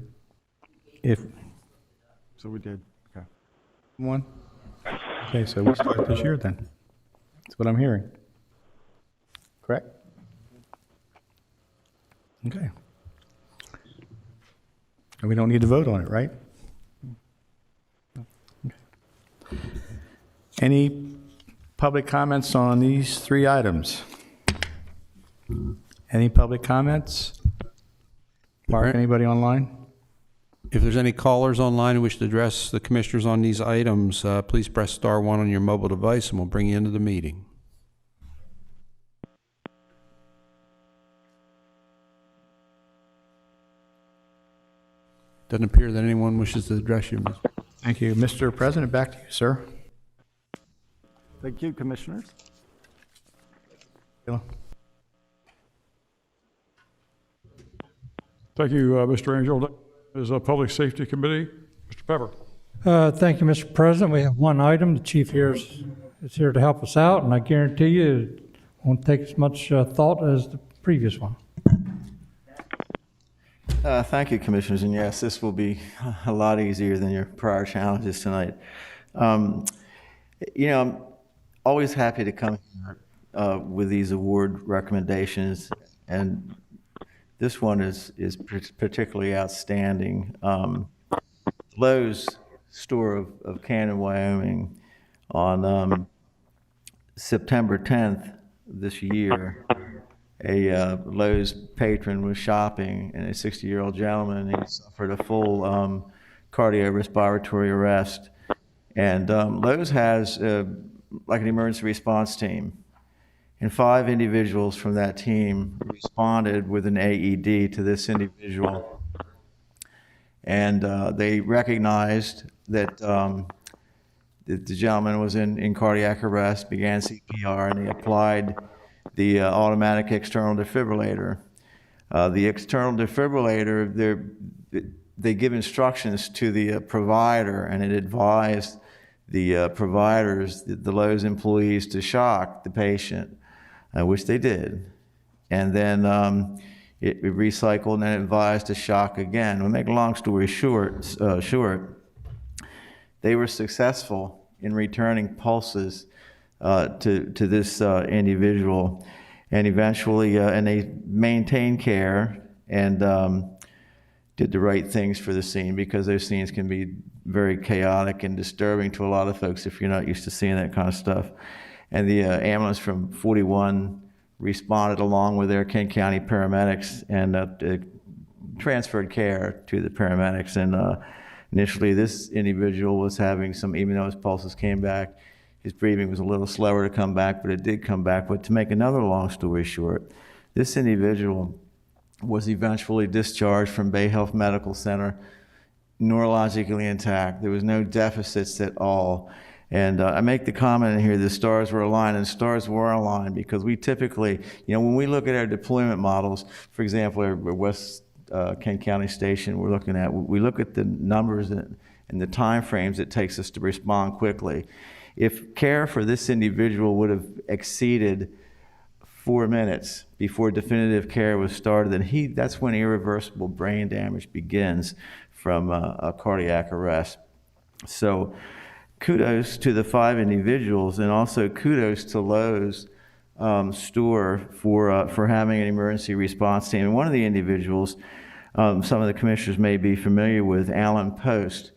Speaker 10: So we did. Okay.
Speaker 8: One? Okay, so we start this year then. That's what I'm hearing. Correct? Okay. And we don't need to vote on it, right? Okay. Any public comments on these three items? Any public comments? Mark, anybody online?
Speaker 2: If there's any callers online who wish to address the commissioners on these items, please press star 1 on your mobile device and we'll bring you into the meeting. Doesn't appear that anyone wishes to address you, Ms.
Speaker 8: Thank you. Mr. President, back to you, sir.
Speaker 10: Thank you, Commissioners.
Speaker 1: Thank you, Mr. Angel. Is a Public Safety Committee, Mr. Pepper.
Speaker 11: Thank you, Mr. President. We have one item. The chief here is here to help us out, and I guarantee you it won't take as much thought as the previous one.
Speaker 12: Thank you, Commissioners, and yes, this will be a lot easier than your prior challenges tonight. You know, I'm always happy to come here with these award recommendations, and this one is particularly outstanding. Lowe's store of Cannon, Wyoming, on September 10th this year, a Lowe's patron was shopping, and a 60-year-old gentleman, he suffered a full cardiorespiratory arrest. And Lowe's has like an emergency response team. And 5 individuals from that team responded with an AED to this individual. And they recognized that the gentleman was in cardiac arrest, began CPR, and they applied the automatic external defibrillator. The external defibrillator, they give instructions to the provider, and it advised the providers, the Lowe's employees, to shock the patient, which they did. And then it recycled and then advised to shock again. To make a long story short, they were successful in returning pulses to this individual, and eventually, and they maintained care and did the right things for the scene, because those scenes can be very chaotic and disturbing to a lot of folks if you're not used to seeing that kind of stuff. And the ambulance from 41 responded along with their Kent County paramedics and transferred care to the paramedics. And initially, this individual was having some, even though his pulses came back, his breathing was a little slower to come back, but it did come back. But to make another long story short, this individual was eventually discharged from Bay Health Medical Center, neurologically intact. There was no deficits at all. And I make the comment in here, the stars were aligned, and stars were aligned, because we typically, when we look at our deployment models, for example, our West Kent County Station we look at the numbers and the time frames it takes us to respond quickly. If care for this individual would have exceeded 4 minutes before definitive care was started, then that's when irreversible brain damage begins from a cardiac arrest. So kudos to the 5 individuals, and also kudos to Lowe's store for having an emergency response team. And one of the individuals, some of the commissioners may be familiar with, Alan Post,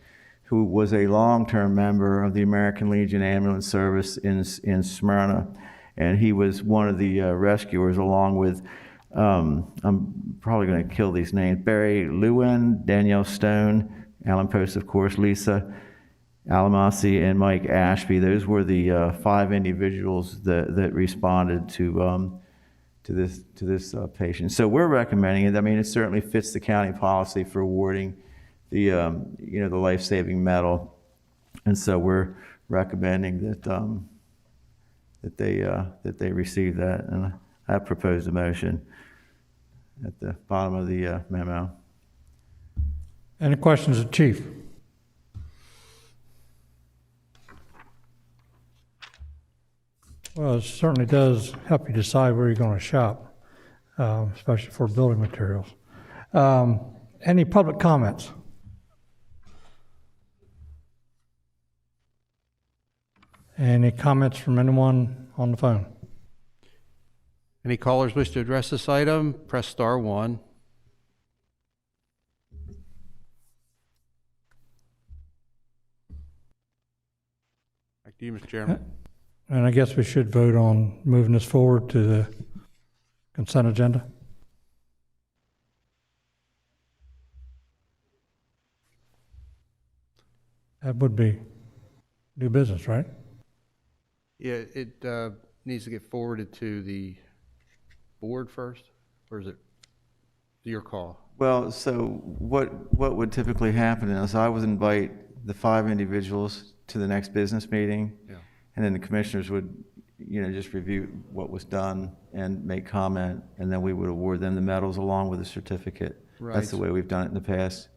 Speaker 12: who was a long-term member of the American Legion Ambulance Service in Smyrna. And he was one of the rescuers, along with, I'm probably going to kill these names, Barry Lewin, Danielle Stone, Alan Post, of course, Lisa Alamasi, and Mike Ashby. Those were the 5 individuals that responded to this patient. So we're recommending it. I mean, it certainly fits the county policy for awarding the the life-saving medal, and so we're recommending that they receive that. And I have proposed a motion at the bottom of the memo.
Speaker 11: Any questions of Chief? Well, it certainly does help you decide where you're going to shop, especially for building materials. Any public comments? Any comments from anyone on the phone?
Speaker 2: Any callers wish to address this item, press star 1. Back to you, Mr. Chairman.
Speaker 11: And I guess we should vote on moving this forward to the consent agenda. That would be new business, right?
Speaker 2: Yeah, it needs to get forwarded to the board first, or is it your call?
Speaker 12: Well, so what would typically happen is I would invite the 5 individuals to the next business meeting,
Speaker 2: Yeah.
Speaker 12: and then the commissioners would, just review what was done and make comment, and then we would award them the medals along with a certificate. That's the
Speaker 2: Right.
Speaker 12: way we've done it in the past.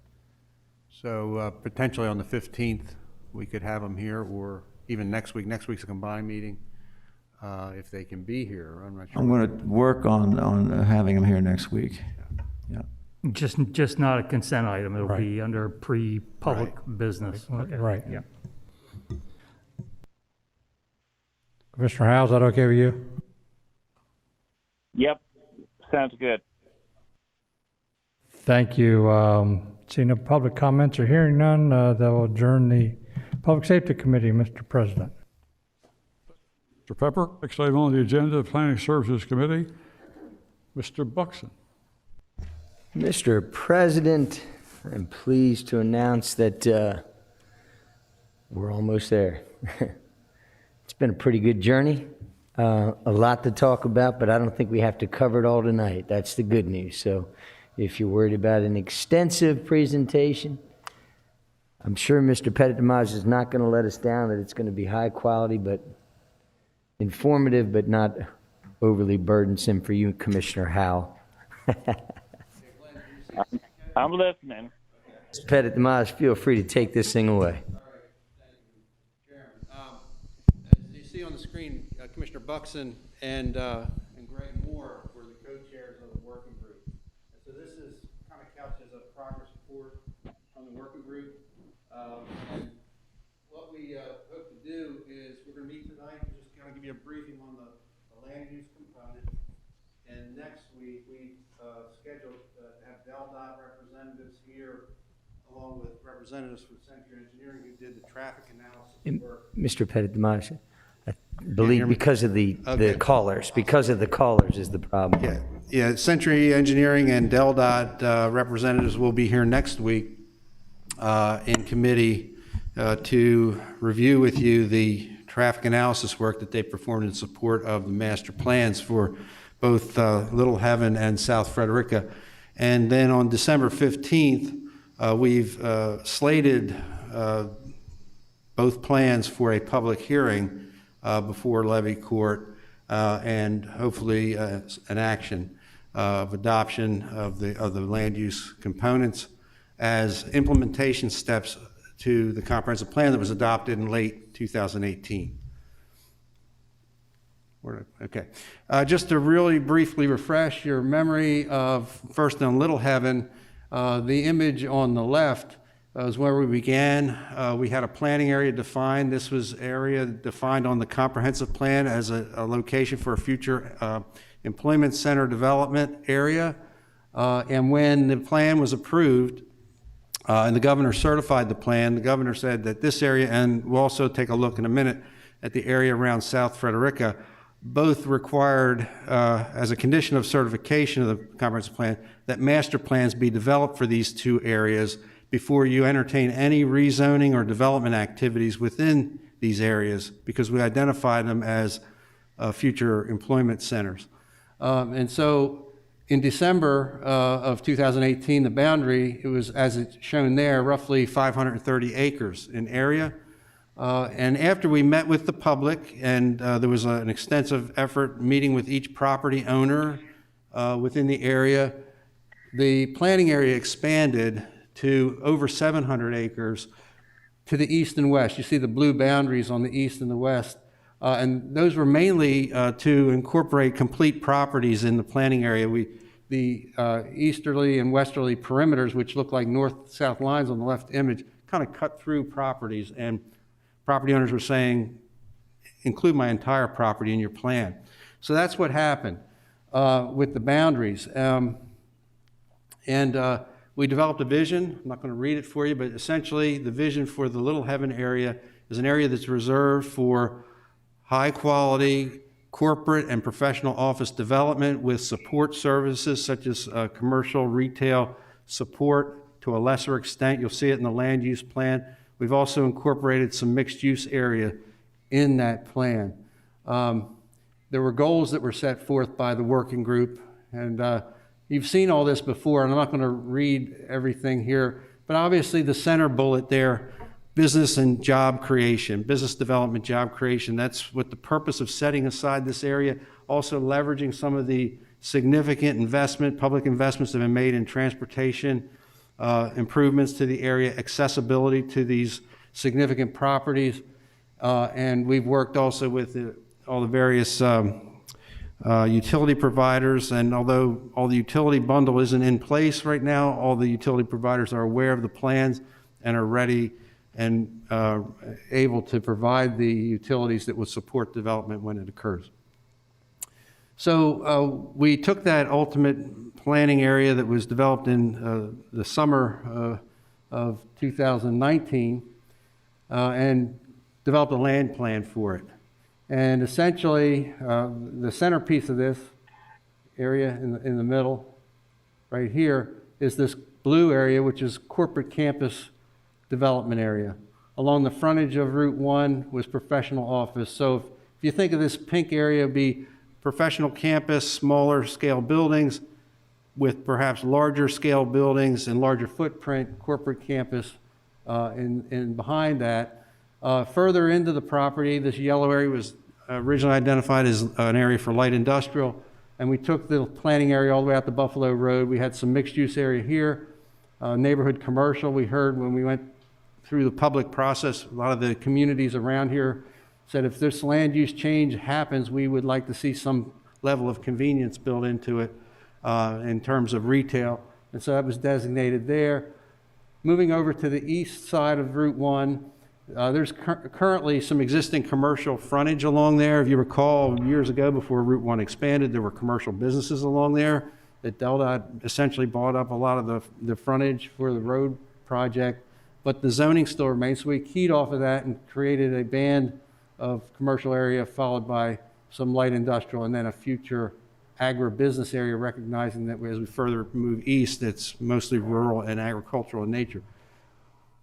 Speaker 2: So potentially on the 15th, we could have them here, or even next week. Next week's a combined meeting, if they can be here. I'm not sure.
Speaker 12: I'm going to work on having them here next week. Yeah.
Speaker 5: Just not a consent item. It'll
Speaker 11: Right.
Speaker 5: be under pre-public business. Okay.
Speaker 11: Right.
Speaker 5: Yeah.
Speaker 11: Commissioner Howe, is that okay with you?
Speaker 9: Yep, sounds good.
Speaker 11: Thank you. Seeing no public comments or hearing none, that will adjourn the Public Safety Committee, Mr. President.
Speaker 1: Mr. Pepper, next item on the agenda, Planning Services Committee, Mr. Buxton.
Speaker 6: Mr. President, I'm pleased to announce that we're almost there. It's been a pretty good journey, a lot to talk about, but I don't think we have to cover it all tonight. That's the good news. So if you're worried about an extensive presentation, I'm sure Mr. Pettit-Damage is not going to let us down, that it's going to be high quality, but informative, but not overly burdensome for you, Commissioner Howe.
Speaker 9: I'm listening.
Speaker 6: Mr. Pettit-Damage, feel free to take this thing away.
Speaker 2: As you see on the screen, Commissioner Buxton and Greg Moore were the co-chairs of the working group. And so this is kind of couched as a progress report on the working group. And what we hope to do is we're going to meet tonight and just kind of give you a briefing on the land use component. And next week, we scheduled to have DelDOT representatives here, along with representatives from Century Engineering who did the traffic analysis work.
Speaker 6: Mr. Pettit-Damage, I believe because of the
Speaker 2: Okay.
Speaker 6: callers, is the problem.
Speaker 2: Yeah, Century Engineering and DelDOT representatives will be here next week in committee to review with you the traffic analysis work that they performed in support of the master plans for both Little Heaven and South Frederica. And then on December 15th, we've slated both plans for a public hearing before Levy Court and hopefully an action of adoption of the land use components as implementation steps to the comprehensive plan that was adopted in late 2018. Okay. Just to really briefly refresh your memory of first on Little Heaven, the image on the left is where we began. We had a planning area defined. This was area defined on the comprehensive plan as a location for a future employment center development area. And when the plan was approved, and the governor certified the plan, the governor said that this area, and we'll also take a look in a minute at the area around South Frederica, both required, as a condition of certification of the comprehensive plan, that master plans be developed for these two areas before you entertain any rezoning or development activities within these areas, because we identified them as future employment centers. And so in December of 2018, the boundary, it was, as it's shown there, roughly 530 acres in area. And after we met with the public, and there was an extensive effort meeting with each property owner within the area, the planning area expanded to over 700 acres to the east and west. You see the blue boundaries on the east and the west. And those were mainly to incorporate complete properties in the planning area. The easterly and westerly perimeters, which look like north-south lines on the left image, kind of cut through properties, and property owners were saying, include my entire property in your plan. So that's what happened with the boundaries. We developed a vision. I'm not going to read it for you, but essentially the vision for the Little Heaven area is an area that's reserved for high-quality corporate and professional office development with support services such as commercial, retail support to a lesser extent. You'll see it in the land use plan. We've also incorporated some mixed-use area in that plan. There were goals that were set forth by the working group, and you've seen all this before, and I'm not going to read everything here, but obviously the center bullet there business and job creation, business development, job creation. That's what the purpose of setting aside this area. Also leveraging some of the significant investment, public investments that have been made in transportation, improvements to the area, accessibility to these significant properties. And we've worked also with all the various utility providers, and although all the utility bundle isn't in place right now, all the utility providers are aware of the plans and are ready and able to provide the utilities that would support development when it occurs. So we took that ultimate planning area that was developed in the summer of 2019 and developed a land plan for it. And essentially, the centerpiece of this area in the middle, right here, is this blue area, which is corporate campus development area. Along the frontage of Route 1 was professional office. So if you think of this pink area, it'd be professional campus, smaller scale buildings with perhaps larger scale buildings and larger footprint, corporate campus, and behind that. Further into the property, this yellow area was originally identified as an area for light industrial, and we took the planning area all the way out to Buffalo Road. We had some mixed use area here, neighborhood commercial. We heard when we went through the public process, a lot of the communities around here said if this land use change happens, we would like to see some level of convenience built into it in terms of retail. And so that was designated there. Moving over to the east side of Route 1, there's currently some existing commercial frontage along there. If you recall, years ago before Route 1 expanded, there were commercial businesses along there that Delta essentially bought up a lot of the frontage for the road project. But the zoning still remains, so we keyed off of that and created a band of commercial area followed by some light industrial and then a future agribusiness area, recognizing that as we further move east, it's mostly rural and agricultural in nature.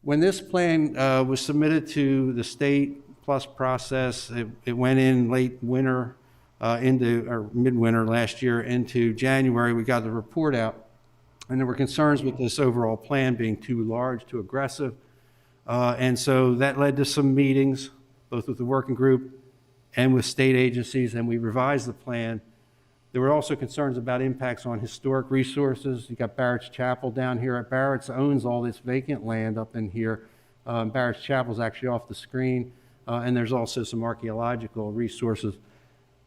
Speaker 2: When this plan was submitted to the state plus process, it went in late winter or midwinter last year into January. We got the report out, and there were concerns with this overall plan being too large, too aggressive. And so that led to some meetings, both with the working group and with state agencies, and we revised the plan. There were also concerns about impacts on historic resources. You got Barrett's Chapel down here. Barrett's owns all this vacant land up in here. Barrett's Chapel is actually off the screen, and there's also some archaeological resources.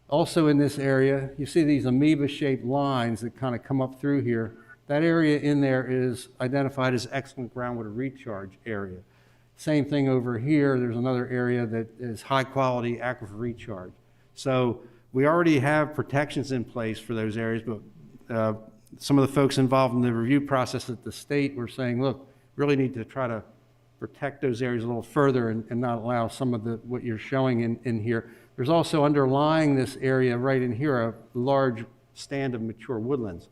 Speaker 2: Also in this area, you see these amoeba-shaped lines that kind of come up through here. That area in there is identified as excellent groundwater recharge area. Same thing over here. There's another area that is high-quality aquifer recharge. So we already have protections in place for those areas, but some of the folks involved in the review process at the state were saying, look, really need to try to protect those areas a little further and not allow some of what you're showing in here. There's also underlying this area right in here a large stand of mature woodlands,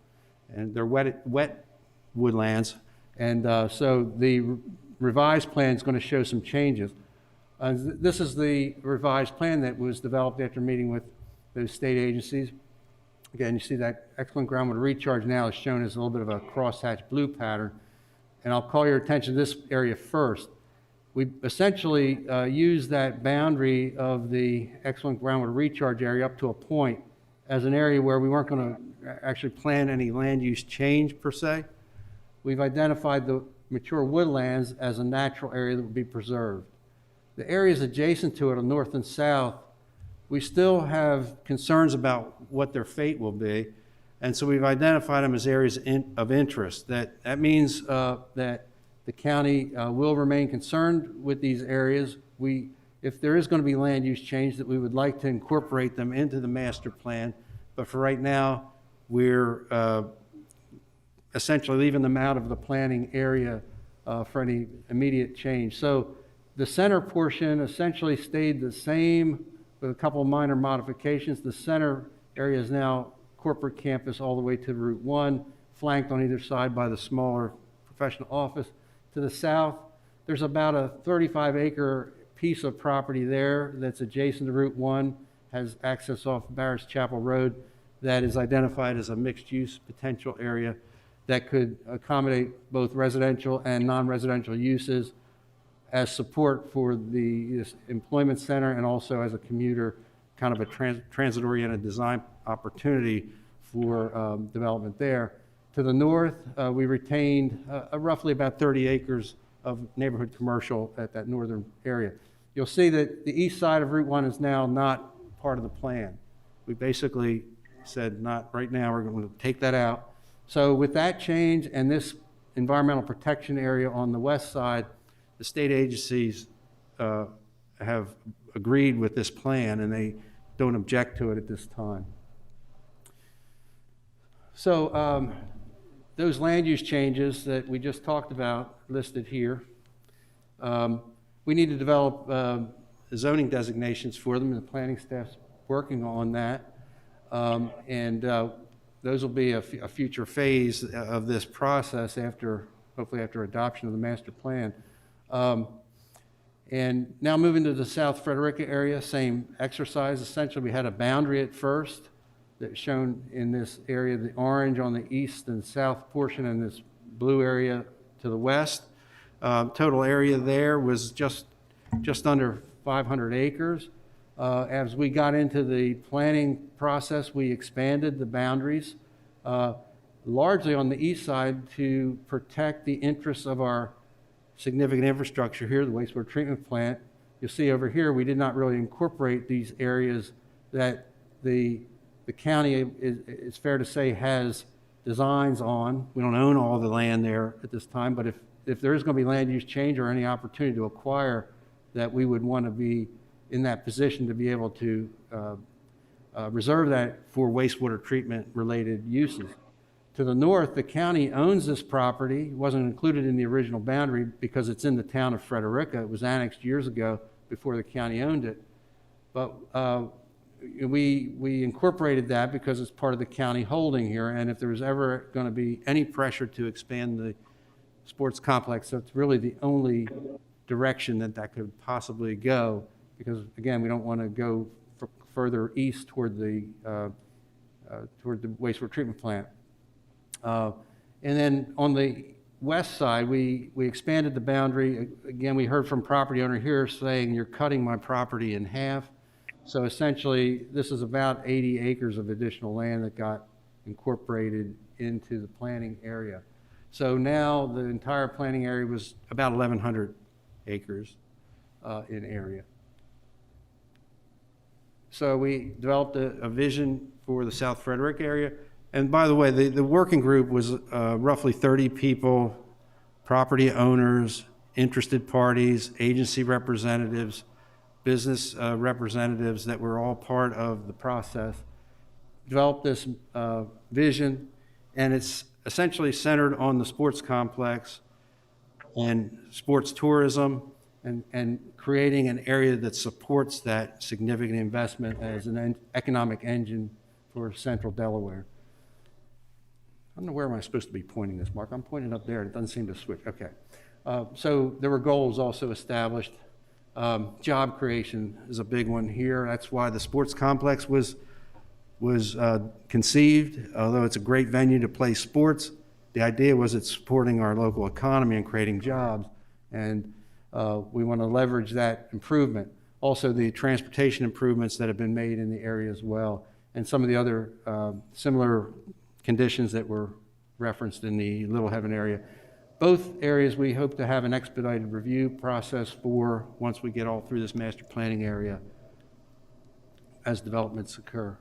Speaker 2: and they're wet woodlands. And so the revised plan is going to show some changes. This is the revised plan that was developed after meeting with those state agencies. Again, you see that excellent groundwater recharge now is shown as a little bit of a crosshatch blue pattern. And I'll call your attention to this area first. We essentially used that boundary of the excellent groundwater recharge area up to a point as an area where we weren't going to actually plan any land use change per se. We've identified the mature woodlands as a natural area that would be preserved. The areas adjacent to it on north and south, we still have concerns about what their fate will be. And so we've identified them as areas of interest. That means that the county will remain concerned with these areas. If there is going to be land use change, that we would like to incorporate them into the master plan. But for right now, we're essentially leaving them out of the planning area for any immediate change. So the center portion essentially stayed the same with a couple of minor modifications. The center area is now corporate campus all the way to Route 1, flanked on either side by the smaller professional office. To the south, there's about a 35-acre piece of property there that's adjacent to Route 1, has access off Barrett's Chapel Road, that is identified as a mixed-use potential area that could accommodate both residential and non-residential uses. as support for this employment center and also as a commuter, kind of a transit-oriented design opportunity for development there. To the north, we retained roughly about 30 acres of neighborhood commercial at that northern area. You'll see that the east side of Route 1 is now not part of the plan. We basically said, not right now, we're going to take that out. So with that change and this environmental protection area on the west side, the state agencies have agreed with this plan and they don't object to it at this time. So those land use changes that we just talked about listed here, we need to develop zoning designations for them, and the planning staff's working on that. Those will be a future phase of this process hopefully after adoption of the master plan. And now moving to the South Frederica area, same exercise. Essentially, we had a boundary at first that's shown in this area, the orange on the east and south portion and this blue area to the west. Total area there was just under 500 acres. As we got into the planning process, we expanded the boundaries, largely on the east side to protect the interests of our significant infrastructure here, the wastewater treatment plant. You'll see over here, we did not really incorporate these areas that the county, it's fair to say, has designs on. We don't own all the land there at this time, but if there is going to be land use change or any opportunity to acquire, that we would want to be in that position to be able to reserve that for wastewater treatment related uses. To the north, the county owns this property. It wasn't included in the original boundary because it's in the town of Frederica. It was annexed years ago before the county owned it. But we incorporated that because it's part of the county holding here, and if there was ever going to be any pressure to expand the sports complex, that's really the only direction that could possibly go, because again, we don't want to go further east toward the wastewater treatment plant. And then on the west side, we expanded the boundary. Again, we heard from property owner here saying, you're cutting my property in half. So essentially, this is about 80 acres of additional land that got incorporated into the planning area. So now the entire planning area was about 1,100 acres in area. So we developed a vision for the South Frederick area. And by the way, the working group was roughly 30 people, property owners, interested parties, agency representatives, business representatives that were all part of the process. Developed this vision, and it's essentially centered on the sports complex and sports tourism, and creating an area that supports that significant investment as an economic engine for central Delaware. I don't know where am I supposed to be pointing this, Mark? I'm pointing up there. It doesn't seem to switch. Okay. So there were goals also established. Job creation is a big one here. That's why the sports complex was conceived. Although it's a great venue to play sports, the idea was it's supporting our local economy and creating jobs. And we want to leverage that improvement. Also, the transportation improvements that have been made in the area as well, and some of the other similar conditions that were referenced in the Little Heaven area. Both areas we hope to have an expedited review process for once we get all through this master planning area as developments occur.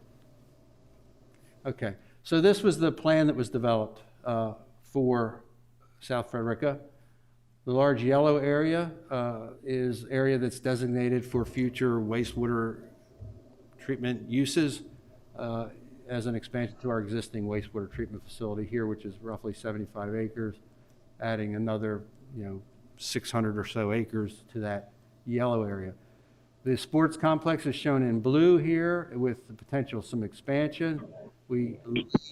Speaker 2: Okay, so this was the plan that was developed for South Frederica. The large yellow area is area that's designated for future wastewater treatment uses as an expansion to our existing wastewater treatment facility here, which is roughly 75 acres, adding another 600 or so acres to that yellow area. The sports complex is shown in blue here with the potential some expansion. We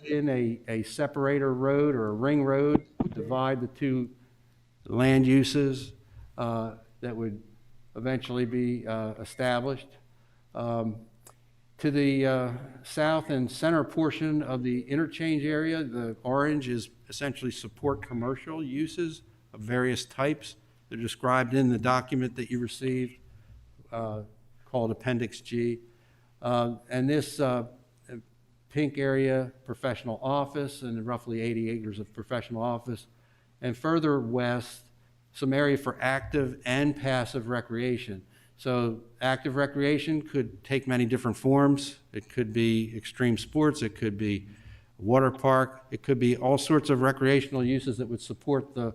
Speaker 2: in a separator road or a ring road to divide the two land uses that would eventually be established. To the south and center portion of the interchange area, the orange is essentially support commercial uses of various types They're described in the document that you received called Appendix G. And this pink area, professional office, and roughly 80 acres of professional office. And further west, some area for active and passive recreation. So active recreation could take many different forms. It could be extreme sports, it could be a water park, it could be all sorts of recreational uses that would support the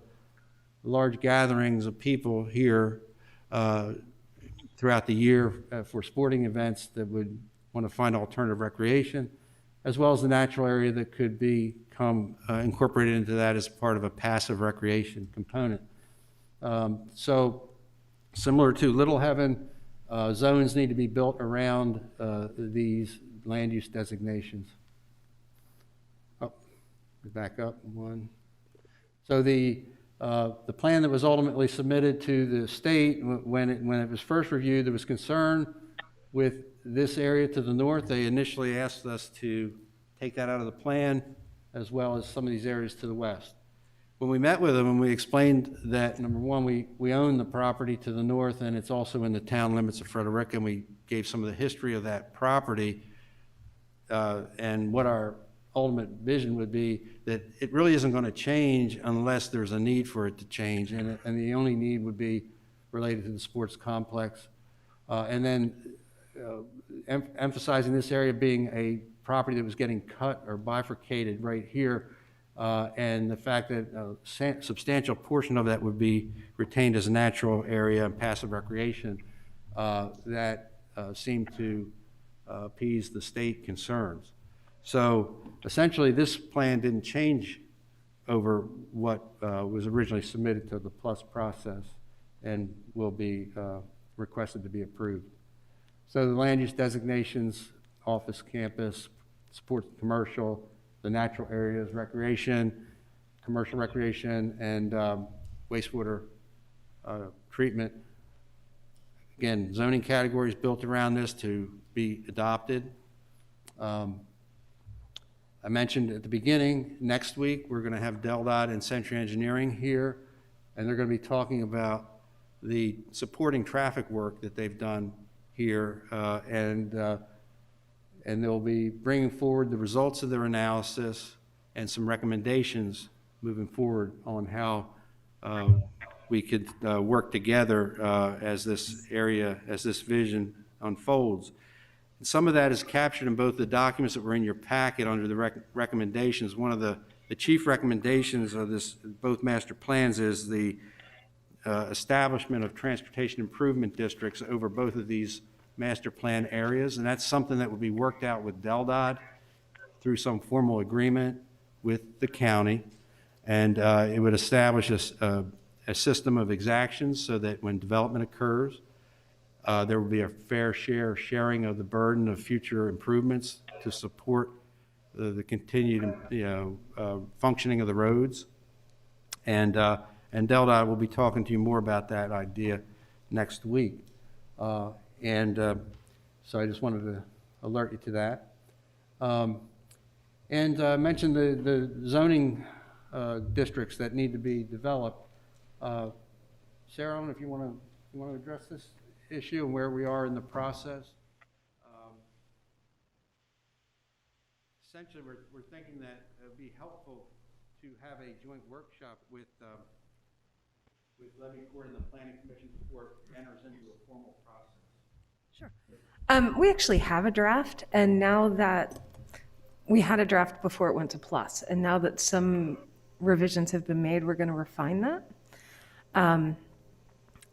Speaker 2: large gatherings of people here throughout the year for sporting events that would want to find alternative recreation, as well as the natural area that could become incorporated into that as part of a passive recreation component. So similar to Little Heaven, zones need to be built around these land use designations. Oh, back up one. So the plan that was ultimately submitted to the state, when it was first reviewed, there was concern with this area to the north. They initially asked us to take that out of the plan, as well as some of these areas to the west. When we met with them and we explained that, number one, we own the property to the north and it's also in the town limits of Frederica, and we gave some of the history of that property and what our ultimate vision would be, that it really isn't going to change unless there's a need for it to change, and the only need would be related to the sports complex. And then emphasizing this area being a property that was getting cut or bifurcated right here, and the fact that a substantial portion of that would be retained as a natural area and passive recreation, that seemed to appease the state concerns. So essentially, this plan didn't change over what was originally submitted to the PLUS process and will be requested to be approved. So the land use designations, office, campus, sports, commercial, the natural areas, recreation, commercial recreation, and wastewater treatment. Again, zoning categories built around this to be adopted. I mentioned at the beginning, next week, we're going to have DelDOT and Century Engineering here, and they're going to be talking about the supporting traffic work that they've done here, and they'll be bringing forward the results of their analysis and some recommendations moving forward on how we could work together as this area, as this vision unfolds. And some of that is captured in both the documents that were in your packet under the recommendations. One of the chief recommendations of this, both master plans, is the establishment of transportation improvement districts over both of these master plan areas, and that's something that would be worked out with DelDOT through some formal agreement with the county, and it would establish a system of exactions so that when development occurs, there will be a fair sharing of the burden of future improvements to support the continued functioning of the roads, and DelDOT will be talking to you more about that idea next week. So I just wanted to alert you to that. And mention the zoning districts that need to be developed. Sarah, I don't know if you want to address this issue and where we are in the process. Essentially, we're thinking that it would be helpful to have a joint workshop with Levy Court and the Planning Commission before it enters into a formal process.
Speaker 7: Sure. We actually have a draft, and now that we had a draft before it went to PLUS, and now that some revisions have been made, we're going to refine that.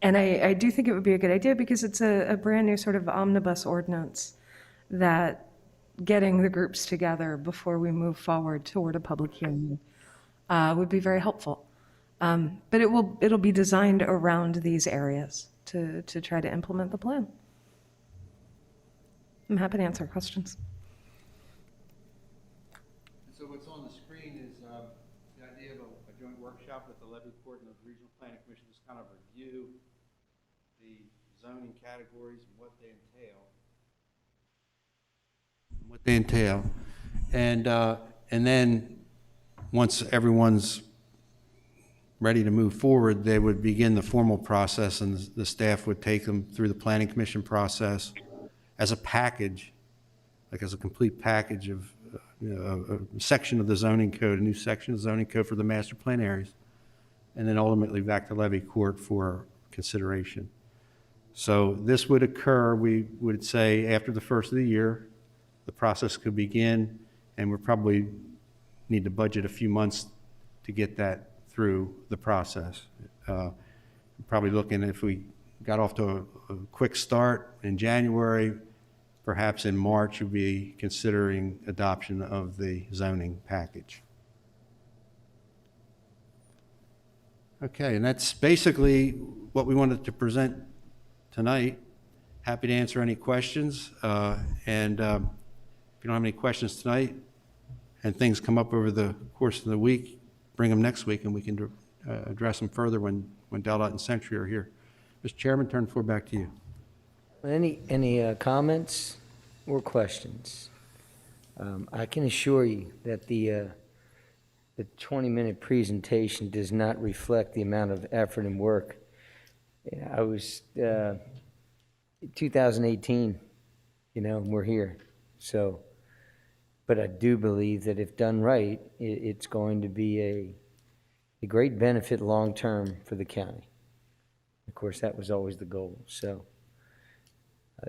Speaker 7: And I do think it would be a good idea because it's a brand new sort of omnibus ordinance that getting the groups together before we move forward toward a public hearing would be very helpful. But it'll be designed around these areas to try to implement the plan. I'm happy to answer questions.
Speaker 2: So what's on the screen is the idea of a joint workshop with the Levy Court and the Regional Planning Commission, just kind of review the zoning categories and what they entail. And then once everyone's ready to move forward, they would begin the formal process, and the staff would take them through the planning commission process as a package, like as a complete package of a section of the zoning code, a new section of the zoning code for the master plan areas, and then ultimately back to Levy Court for consideration. So this would occur, we would say, after the first of the year. The process could begin, and we probably need to budget a few months to get that through the process. Probably looking, if we got off to a quick start in January, perhaps in March, we'd be considering adoption of the zoning package. Okay, and that's basically what we wanted to present tonight. Happy to answer any questions. If you don't have any questions tonight and things come up over the course of the week, bring them next week and we can address them further when Daldot and Century are here. Mr. Chairman, turn the floor back to you.
Speaker 6: Any comments or questions? I can assure you that the 20-minute presentation does not reflect the amount of effort and work. I was 2018, we're here. So, but I do believe that if done right, it's going to be a great benefit long-term for the county. Of course, that was always the goal. So,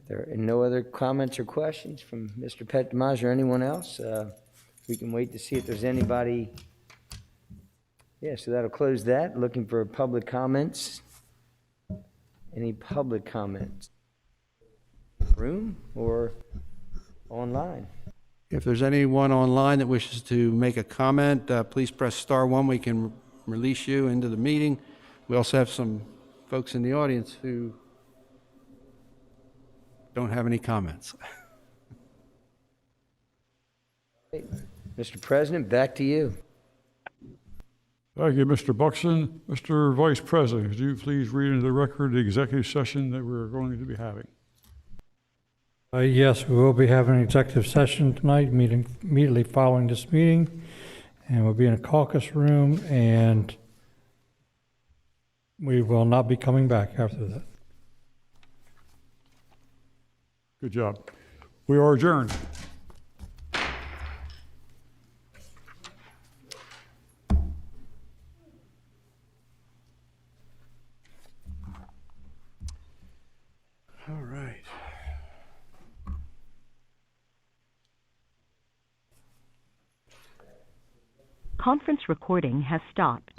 Speaker 6: there are no other comments or questions from Mr. Pettimaj or anyone else. We can wait to see if there's anybody. Yeah, so that'll close that. Looking for public comments. Any public comments? Room or online?
Speaker 2: If there's anyone online that wishes to make a comment, please press *1. We can release you into the meeting. We also have some folks in the audience who don't have any comments.
Speaker 6: Mr. President, back to you.
Speaker 1: Thank you, Mr. Buxton. Mr. Vice President, could you please read into the record the executive session that we're going to be having?
Speaker 11: Yes, we will be having an executive session tonight, meeting immediately following this meeting, and we'll be in a caucus room, and we will not be coming back after that.
Speaker 1: Good job. We are adjourned.
Speaker 2: All right.
Speaker 13: Conference recording has stopped.